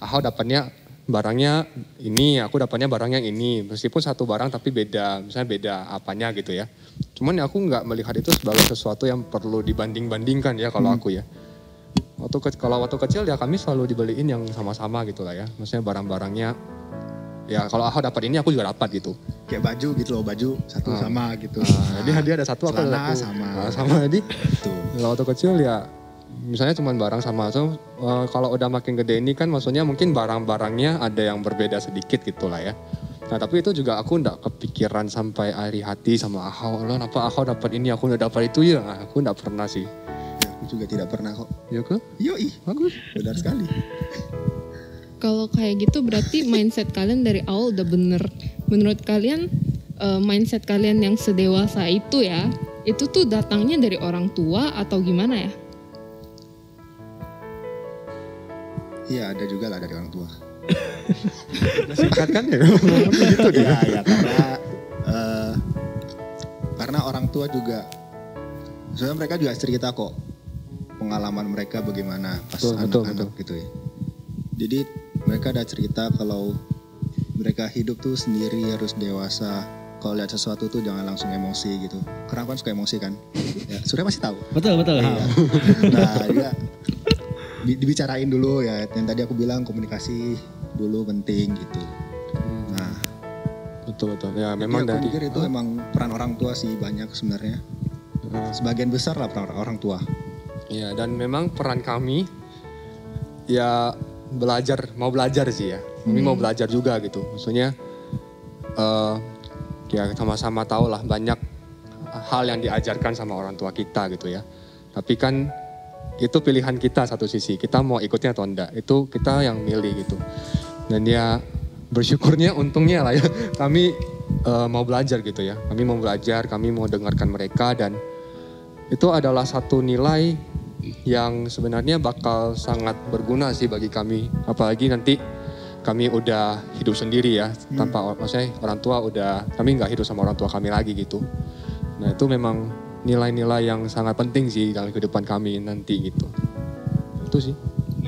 Ahok dapatnya barangnya ini, aku dapatnya barang yang ini. Meskipun satu barang tapi beda, misalnya beda apanya gitu ya. Cuman ya aku nggak melihat itu sebagai sesuatu yang perlu dibanding-bandingkan ya kalau aku ya. Kalau waktu kecil ya kami selalu dibeliin yang sama-sama gitu lah ya. Maksudnya barang-barangnya, ya kalau Ahok dapat ini aku juga dapat gitu. Kayak baju gitu loh, baju satu sama gitu. Jadi hadiah ada satu, aku ada celana satu. sama. Sama jadi. Gitu. Kalau waktu kecil ya misalnya cuma barang sama. So, kalau udah makin gede ini kan maksudnya mungkin barang-barangnya ada yang berbeda sedikit gitu lah ya. Nah tapi itu juga aku nggak kepikiran sampai iri hati sama Ahok. Loh kenapa Ahok dapat ini, aku udah dapat itu ya. Nah, aku nggak pernah sih. Ya, aku juga tidak pernah kok. Ya ke? Yoi, bagus. Benar sekali. Kalau kayak gitu berarti mindset kalian dari awal udah bener. Menurut kalian mindset kalian yang sedewasa itu ya, itu tuh datangnya dari orang tua atau gimana ya? Iya ada juga lah dari orang tua. Singkat kan ya? Gitu deh. Ya karena orang tua juga, sebenarnya mereka juga cerita kok pengalaman mereka bagaimana pas anak-anak gitu ya. Jadi mereka ada cerita kalau mereka hidup tuh sendiri harus dewasa. Kalau lihat sesuatu tuh jangan langsung emosi gitu. Karena aku kan suka emosi kan. Ya, Surya pasti tahu. Betul. Iya. Nah dia dibicarain dulu ya. Yang tadi aku bilang komunikasi dulu penting gitu. Nah Betul. Ya memang aku dari pikir itu emang peran orang tua sih banyak sebenarnya. Sebagian besar lah peran orang tua. ya dan memang peran kami ya mau belajar sih ya. Kami mau belajar juga gitu. Maksudnya ya sama-sama tahu lah banyak hal yang diajarkan sama orang tua kita gitu ya. Tapi kan itu pilihan kita satu sisi. Kita mau ikutnya atau enggak. Itu kita yang milih gitu. Dan ya bersyukurnya untungnya lah ya. Kami mau belajar gitu ya. Kami mau belajar, kami mau dengarkan mereka dan itu adalah satu nilai yang sebenarnya bakal sangat berguna sih bagi kami. Apalagi nanti kami udah hidup sendiri ya, tanpa maksudnya orang tua kami nggak hidup sama orang tua kami lagi gitu. Nah itu memang nilai-nilai yang sangat penting sih dalam kehidupan kami nanti gitu. Itu sih.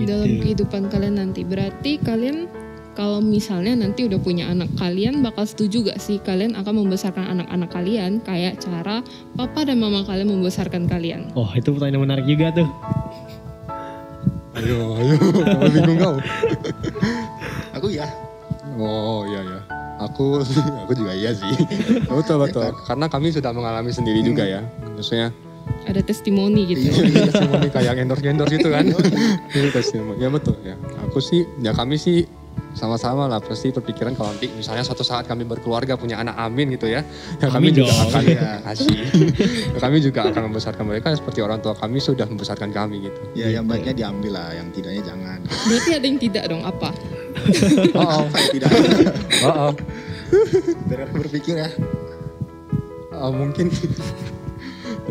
Dalam kehidupan kalian nanti. Berarti kalian kalau misalnya nanti udah punya anak, kalian bakal setuju gak sih kalian akan membesarkan anak-anak kalian kayak cara papa dan mama kalian membesarkan kalian? Oh itu pertanyaan yang menarik juga tuh. Ayo, kamu bingung kau? Aku ya. Oh iya. Aku juga iya sih. Betul. Karena kami sudah mengalami sendiri juga ya. Maksudnya Ada testimoni gitu. iya testimoni kayak endorse gitu kan. Itu testimoni. Ya betul ya. Kami sih sama-sama lah pasti berpikiran kalau nanti misalnya suatu saat kami berkeluarga punya anak amin gitu ya. Ya kami Amin juga dong. akan kasih. Kami juga akan membesarkan mereka seperti orang tua kami sudah membesarkan kami gitu. Ya yang baiknya diambil lah, yang tidaknya jangan. Berarti ada yang tidak dong, apa? Oh. Apa yang tidak? Oh. Dari aku berpikir ya.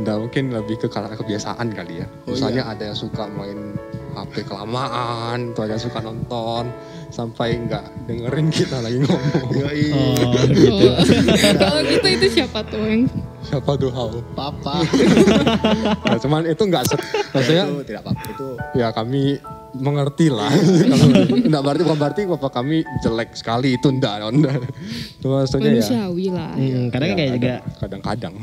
Mungkin lebih ke karena kebiasaan kali ya. Misalnya ada yang suka main HP kelamaan, atau ada yang suka nonton sampai nggak dengerin kita lagi ngomong. Yoi. Gitu. Kalau gitu itu siapa tuh yang Siapa tuh Hao? Papa. Nah, cuman itu nggak maksudnya Itu tidak apa-apa itu. ya kami mengerti lah. Kalau enggak bukan berarti bapak kami jelek sekali, itu enggak. Itu maksudnya manusiawi lah. Kadang kayak juga kadang-kadang.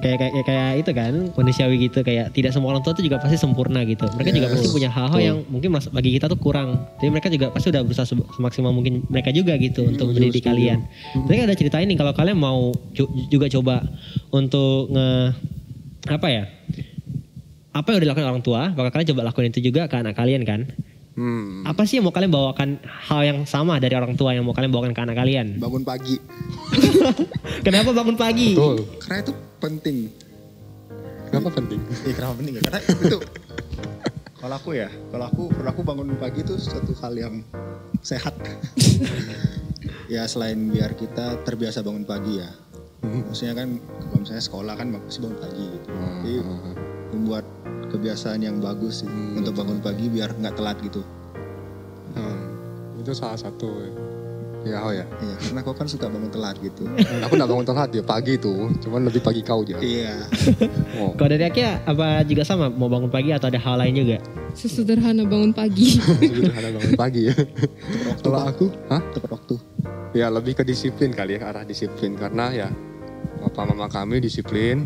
Kayak itu kan manusiawi gitu, kayak tidak semua orang tua tuh juga pasti sempurna gitu. Mereka juga pasti punya hal-hal yang mungkin bagi kita tuh kurang. Jadi mereka juga pasti udah berusaha semaksimal mungkin mereka juga gitu untuk mendidik kalian. Tadi kan ada ceritain nih kalau kalian mau juga coba untuk apa yang udah dilakukan orang tua, bakal kalian coba lakuin itu juga ke anak kalian kan? Apa sih yang mau kalian bawakan hal yang sama dari orang tua yang mau kalian bawakan ke anak kalian? Bangun pagi. Kenapa bangun pagi? Betul. Karena itu penting. Kenapa penting? Kenapa penting ya? Karena itu kalau aku bangun pagi itu suatu hal yang sehat. Ya selain biar kita terbiasa bangun pagi ya. Maksudnya kan kalau misalnya sekolah kan pasti bangun pagi gitu. Jadi membuat kebiasaan yang bagus untuk bangun pagi biar nggak telat gitu. Itu salah satu ya. Iya, karena kau kan suka bangun telat gitu. Aku nggak bangun telat ya pagi tuh, cuman lebih pagi kau aja. Iya. Kalau dari Akia apa juga sama mau bangun pagi atau ada hal lain juga? Sesederhana bangun pagi. Sederhana bangun pagi ya. Kalau aku, Tepat waktu. ya lebih ke disiplin kali ya, ke arah disiplin karena ya papa mama kami disiplin.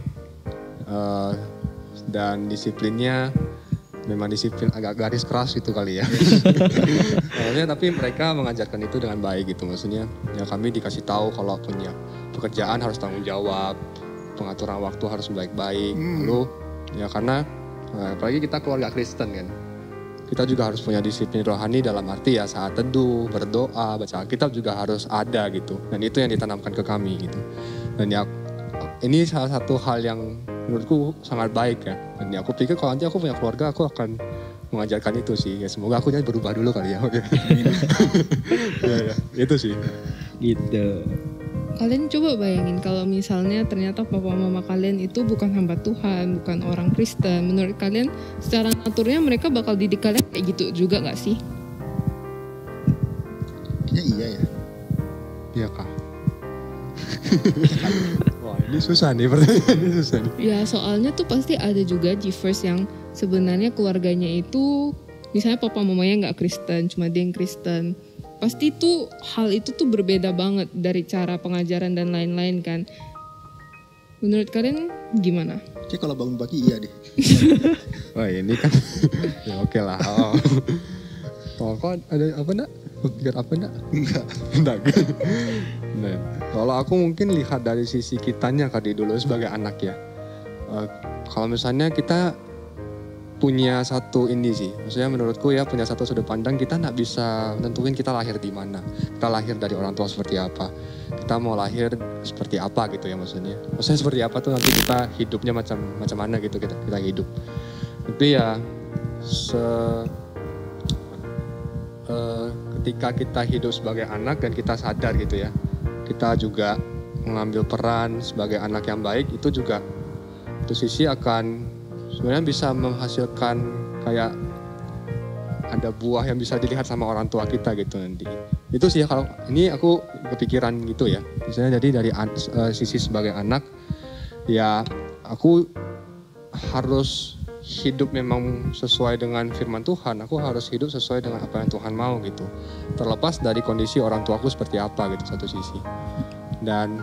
Dan disiplinnya memang disiplin agak garis keras gitu kali ya. Maksudnya tapi mereka mengajarkan itu dengan baik gitu. Maksudnya ya kami dikasih tahu kalau punya pekerjaan harus tanggung jawab, pengaturan waktu harus baik-baik. Lalu ya karena apalagi kita keluarga Kristen kan, kita juga harus punya disiplin rohani dalam arti ya saat teduh, berdoa, baca Alkitab juga harus ada gitu. Dan itu yang ditanamkan ke kami gitu. Dan ya ini salah satu hal yang menurutku sangat baik ya. Dan aku pikir kalau nanti aku punya keluarga aku akan mengajarkan itu sih. Ya semoga aku jadi berubah dulu kali ya. Ya, itu sih. Gitu. Kalian coba bayangin kalau misalnya ternyata papa mama kalian itu bukan hamba Tuhan, bukan orang Kristen. Menurut kalian secara naturnya mereka bakal didik kalian kayak gitu juga gak sih? Kayaknya iya ya. Iya kak. Wah ini susah nih pertanyaan, ini susah nih. Ya soalnya tuh pasti ada juga G-First yang sebenarnya keluarganya itu misalnya papa mamanya gak Kristen, cuma dia yang Kristen. Pasti tuh hal itu tuh berbeda banget dari cara pengajaran dan lain-lain kan. Menurut kalian gimana? Oke kalau bangun pagi iya deh. Wah ini kan ya oke lah. Kok ada apa nak? Pikir apa nak? Enggak. Nah, kalau aku mungkin lihat dari sisi kitanya kali dulu sebagai anak ya. Kalau misalnya kita punya satu ini sih, maksudnya menurutku ya punya satu sudut pandang, kita nggak bisa nentuin kita lahir di mana, kita lahir dari orang tua seperti apa, kita mau lahir seperti apa gitu ya maksudnya seperti apa tuh nanti kita hidupnya macam mana gitu kita hidup. Tapi ya ketika kita hidup sebagai anak dan kita sadar gitu ya, kita juga mengambil peran sebagai anak yang baik, itu juga satu sisi akan sebenarnya bisa menghasilkan kayak ada buah yang bisa dilihat sama orang tua kita gitu nanti. Itu sih kalau ini aku kepikiran gitu ya. Misalnya jadi dari sisi sebagai anak ya aku harus hidup memang sesuai dengan firman Tuhan. Aku harus hidup sesuai dengan apa yang Tuhan mau gitu. Terlepas dari kondisi orang tuaku seperti apa gitu satu sisi. Dan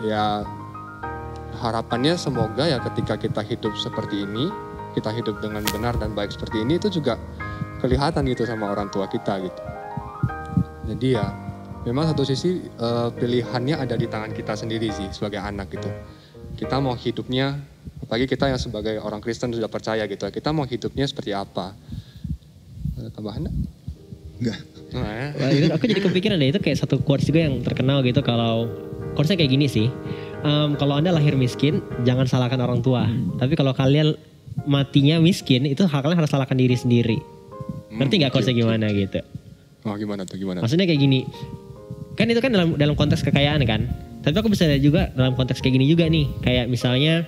ya harapannya semoga ya ketika kita hidup seperti ini, kita hidup dengan benar dan baik seperti ini, itu juga kelihatan gitu sama orang tua kita gitu. Jadi ya memang satu sisi pilihannya ada di tangan kita sendiri sih sebagai anak gitu. Kita mau hidupnya, apalagi kita yang sebagai orang Kristen sudah percaya gitu, kita mau hidupnya seperti apa. Ada tambahan? Enggak. Wah, itu aku jadi kepikiran deh, itu kayak satu quotes juga yang terkenal gitu, kalau quotesnya kayak gini sih. Kalau Anda lahir miskin, jangan salahkan orang tua. Tapi kalau kalian matinya miskin, itu kalian harus salahkan diri sendiri. Ngerti nggak quotesnya gimana gitu? Oh gimana tuh gimana? Maksudnya kayak gini, kan itu kan dalam konteks kekayaan kan. Tapi aku bisa lihat juga dalam konteks kayak gini juga nih. Kayak misalnya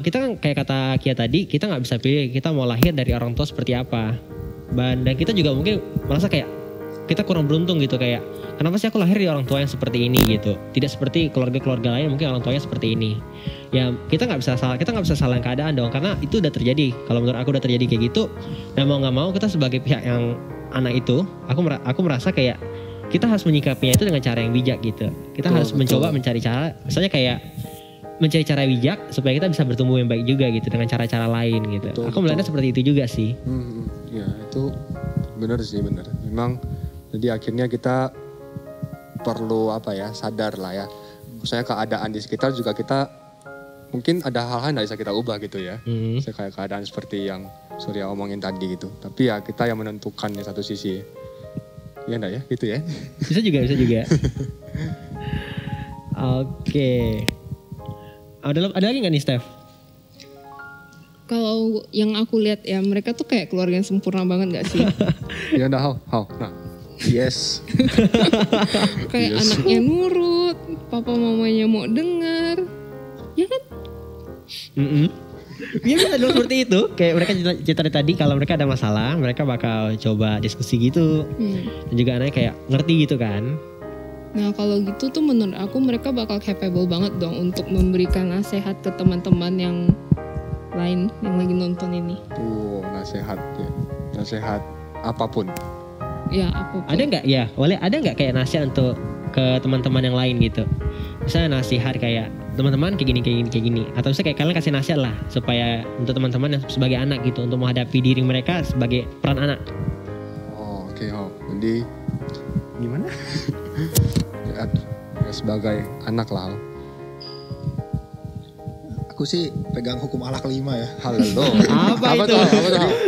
kita kan kayak kata Kia tadi, kita nggak bisa pilih kita mau lahir dari orang tua seperti apa. Dan kita juga mungkin merasa kayak kita kurang beruntung gitu, kayak kenapa sih aku lahir di orang tua yang seperti ini gitu, tidak seperti keluarga-keluarga lain mungkin orang tuanya seperti ini. Ya kita nggak bisa salahin keadaan dong, karena itu udah terjadi. Kalau menurut aku udah terjadi kayak gitu, dan mau nggak mau kita sebagai pihak yang anak itu, aku merasa kayak kita harus menyikapinya itu dengan cara yang bijak gitu. Kita harus mencoba mencari cara, misalnya kayak mencari cara bijak supaya kita bisa bertumbuh yang baik juga gitu dengan cara-cara lain gitu. Aku melihatnya seperti itu juga sih. Ya itu benar sih, benar. Memang jadi akhirnya kita perlu sadar lah ya. Misalnya keadaan di sekitar juga kita mungkin ada hal-hal yang bisa kita ubah gitu ya. Kayak keadaan seperti yang Surya omongin tadi gitu. Tapi ya kita yang menentukan di satu sisi. Ya enggak ya gitu ya. Bisa juga. Oke. Ada lagi gak nih Steph? Kalau yang aku lihat ya mereka tuh kayak keluarga yang sempurna banget gak sih? Ya udah how. Nah. Yes. Kayak anaknya nurut, papa mamanya mau dengar. Ya kan? Iya bisa dulu seperti itu. Kayak mereka cerita tadi kalau mereka ada masalah, mereka bakal coba diskusi gitu. Dan juga anaknya kayak ngerti gitu kan. Nah kalau gitu tuh menurut aku mereka bakal capable banget dong untuk memberikan nasihat ke teman-teman yang lain yang lagi nonton ini. Nasihat ya. Nasihat apapun. Ya apapun. Ada nggak ya? Ada nggak kayak nasihat untuk ke teman-teman yang lain gitu? Misalnya nasihat kayak teman-teman kayak gini. Atau misalnya kayak kalian kasih nasihat lah supaya untuk teman-teman yang sebagai anak gitu untuk menghadapi diri mereka sebagai peran anak. Oke. Jadi gimana? Ya, sebagai anak lah. Aku sih pegang hukum Allah kelima ya. Halo. Apa itu?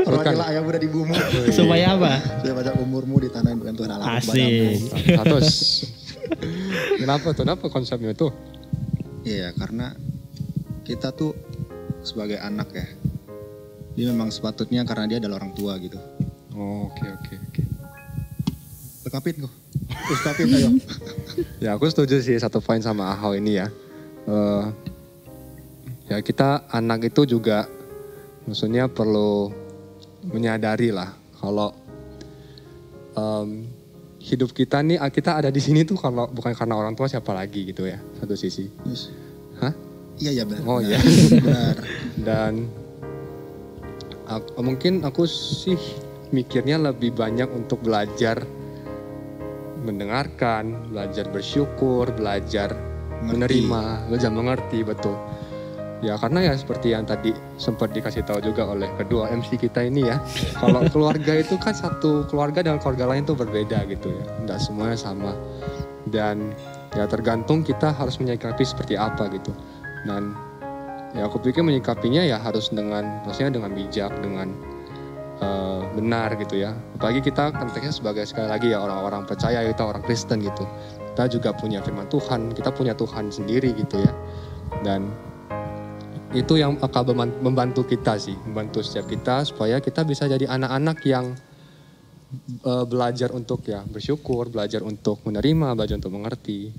Hormatilah ayah bunda ibumu. Supaya apa? Supaya panjang umurmu di tanah yang bukan Tuhan Allah. Asik. Kenapa konsepnya itu? Iya karena kita tuh sebagai anak ya. Dia memang sepatutnya karena dia adalah orang tua gitu. Oke. Lekapin kok. Lekapin ayo. Ya aku setuju sih satu poin sama Ahau ini ya. Ya kita anak itu juga maksudnya perlu menyadari lah kalau hidup kita nih, kita ada di sini tuh kalau bukan karena orang tua siapa lagi gitu ya, satu sisi. Yes. Hah? Iya benar. Oh iya. Benar. Dan mungkin aku sih mikirnya lebih banyak untuk belajar mendengarkan, belajar bersyukur, belajar menerima, belajar mengerti, betul. Ya karena ya seperti yang tadi sempat dikasih tahu juga oleh kedua MC kita ini ya. Kalau keluarga itu kan satu keluarga dengan keluarga lain tuh berbeda gitu ya. Tidak semuanya sama. Dan ya tergantung kita harus menyikapi seperti apa gitu. Dan ya aku pikir menyikapinya ya harus maksudnya dengan bijak, dengan benar gitu ya. Apalagi kita konteksnya sebagai sekali lagi ya orang-orang percaya, kita orang Kristen gitu. Kita juga punya firman Tuhan, kita punya Tuhan sendiri gitu ya. Dan itu yang akan membantu kita sih, membantu setiap kita supaya kita bisa jadi anak-anak yang belajar untuk ya bersyukur, belajar untuk menerima, belajar untuk mengerti.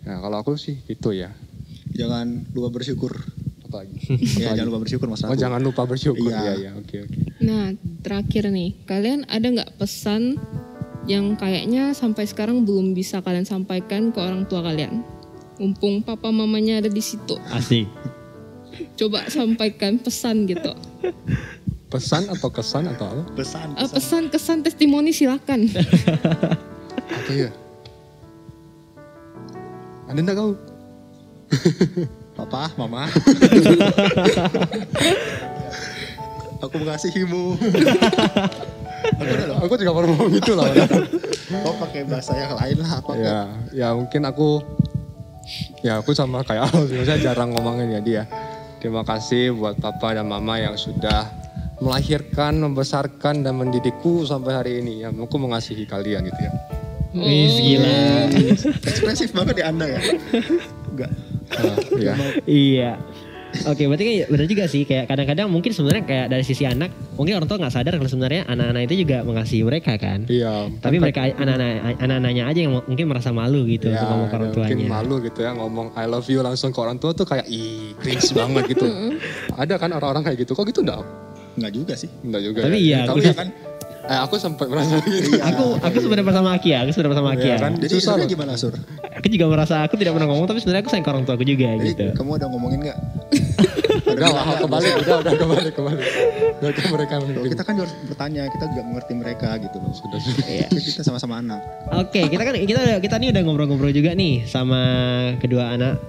Nah kalau aku sih itu ya. Jangan lupa bersyukur. Apa lagi? Ya jangan lupa bersyukur Mas. Jangan lupa bersyukur. Iya. Oke. Nah terakhir nih, kalian ada nggak pesan yang kayaknya sampai sekarang belum bisa kalian sampaikan ke orang tua kalian? Mumpung papa mamanya ada di situ. Asik. Coba sampaikan pesan gitu. Pesan atau kesan atau apa? Pesan kesan testimoni silakan. Apa ya? Ada enggak kau? Papa, mama. Aku mengasihimu. Aku juga baru ngomong gitu lah. Kau pakai bahasa yang lain lah apa? Ya mungkin aku sama kayak saya jarang ngomongin ya dia. Terima kasih buat papa dan mama yang sudah melahirkan, membesarkan dan mendidikku sampai hari ini. Ya, aku mengasihi kalian gitu ya. Gila. Ekspresif banget ya Anda ya. Enggak. Iya. Iya. Oke, berarti kayak benar juga sih, kayak kadang-kadang mungkin sebenarnya kayak dari sisi anak, mungkin orang tua nggak sadar kalau sebenarnya anak-anak itu juga mengasihi mereka kan. Iya. Tapi mereka anak-anaknya aja yang mungkin merasa malu gitu untuk ngomong ke orang tuanya. Mungkin malu gitu ya ngomong I love you langsung ke orang tua tuh kayak cringe banget gitu. Ada kan orang-orang kayak gitu. Kok gitu enggak? Enggak juga sih. Enggak juga. Tapi ya. iya. Tahu ya kan Aku sempat merasa gitu. Aku sebenarnya bersama Aki ya. Kan Jadi susah sebenarnya loh. gimana Sur? Aku juga merasa aku tidak pernah ngomong, tapi sebenarnya aku sayang ke orang tua aku juga Jadi gitu. kamu udah ngomongin nggak? Udah kebalik. Udah ke mereka Kalau kita kan harus bertanya, kita juga mengerti mereka gitu loh. sudah. Kita sama-sama anak. Oke, kita nih udah ngobrol-ngobrol juga nih sama kedua anak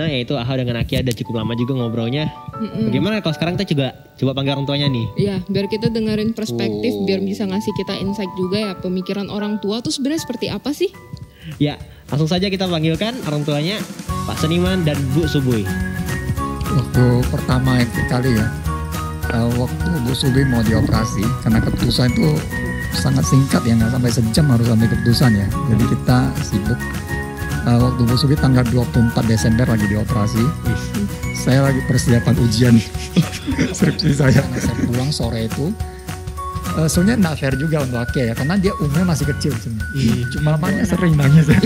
yaitu Aha dengan Aki, ada cukup lama juga ngobrolnya. Bagaimana kalau sekarang kita juga coba panggil orang tuanya nih? Iya, biar kita dengerin perspektif, biar bisa ngasih kita insight juga ya, pemikiran orang tua tuh sebenarnya seperti apa sih? Ya, langsung saja kita panggilkan orang tuanya Pak Seniman dan Bu Subuy. Waktu pertama kali ya, waktu Bu Subi mau dioperasi, karena keputusan itu sangat singkat ya, nggak sampai sejam harus ambil keputusan ya. Jadi kita sibuk. Waktu Bu Subi tanggal 24 Desember lagi dioperasi, saya lagi persiapan ujian skripsi saya. Karena saya pulang sore itu, sebenarnya nggak fair juga untuk Ake ya, karena dia umurnya masih kecil sebenarnya. Cuma makanya sering nangis ya.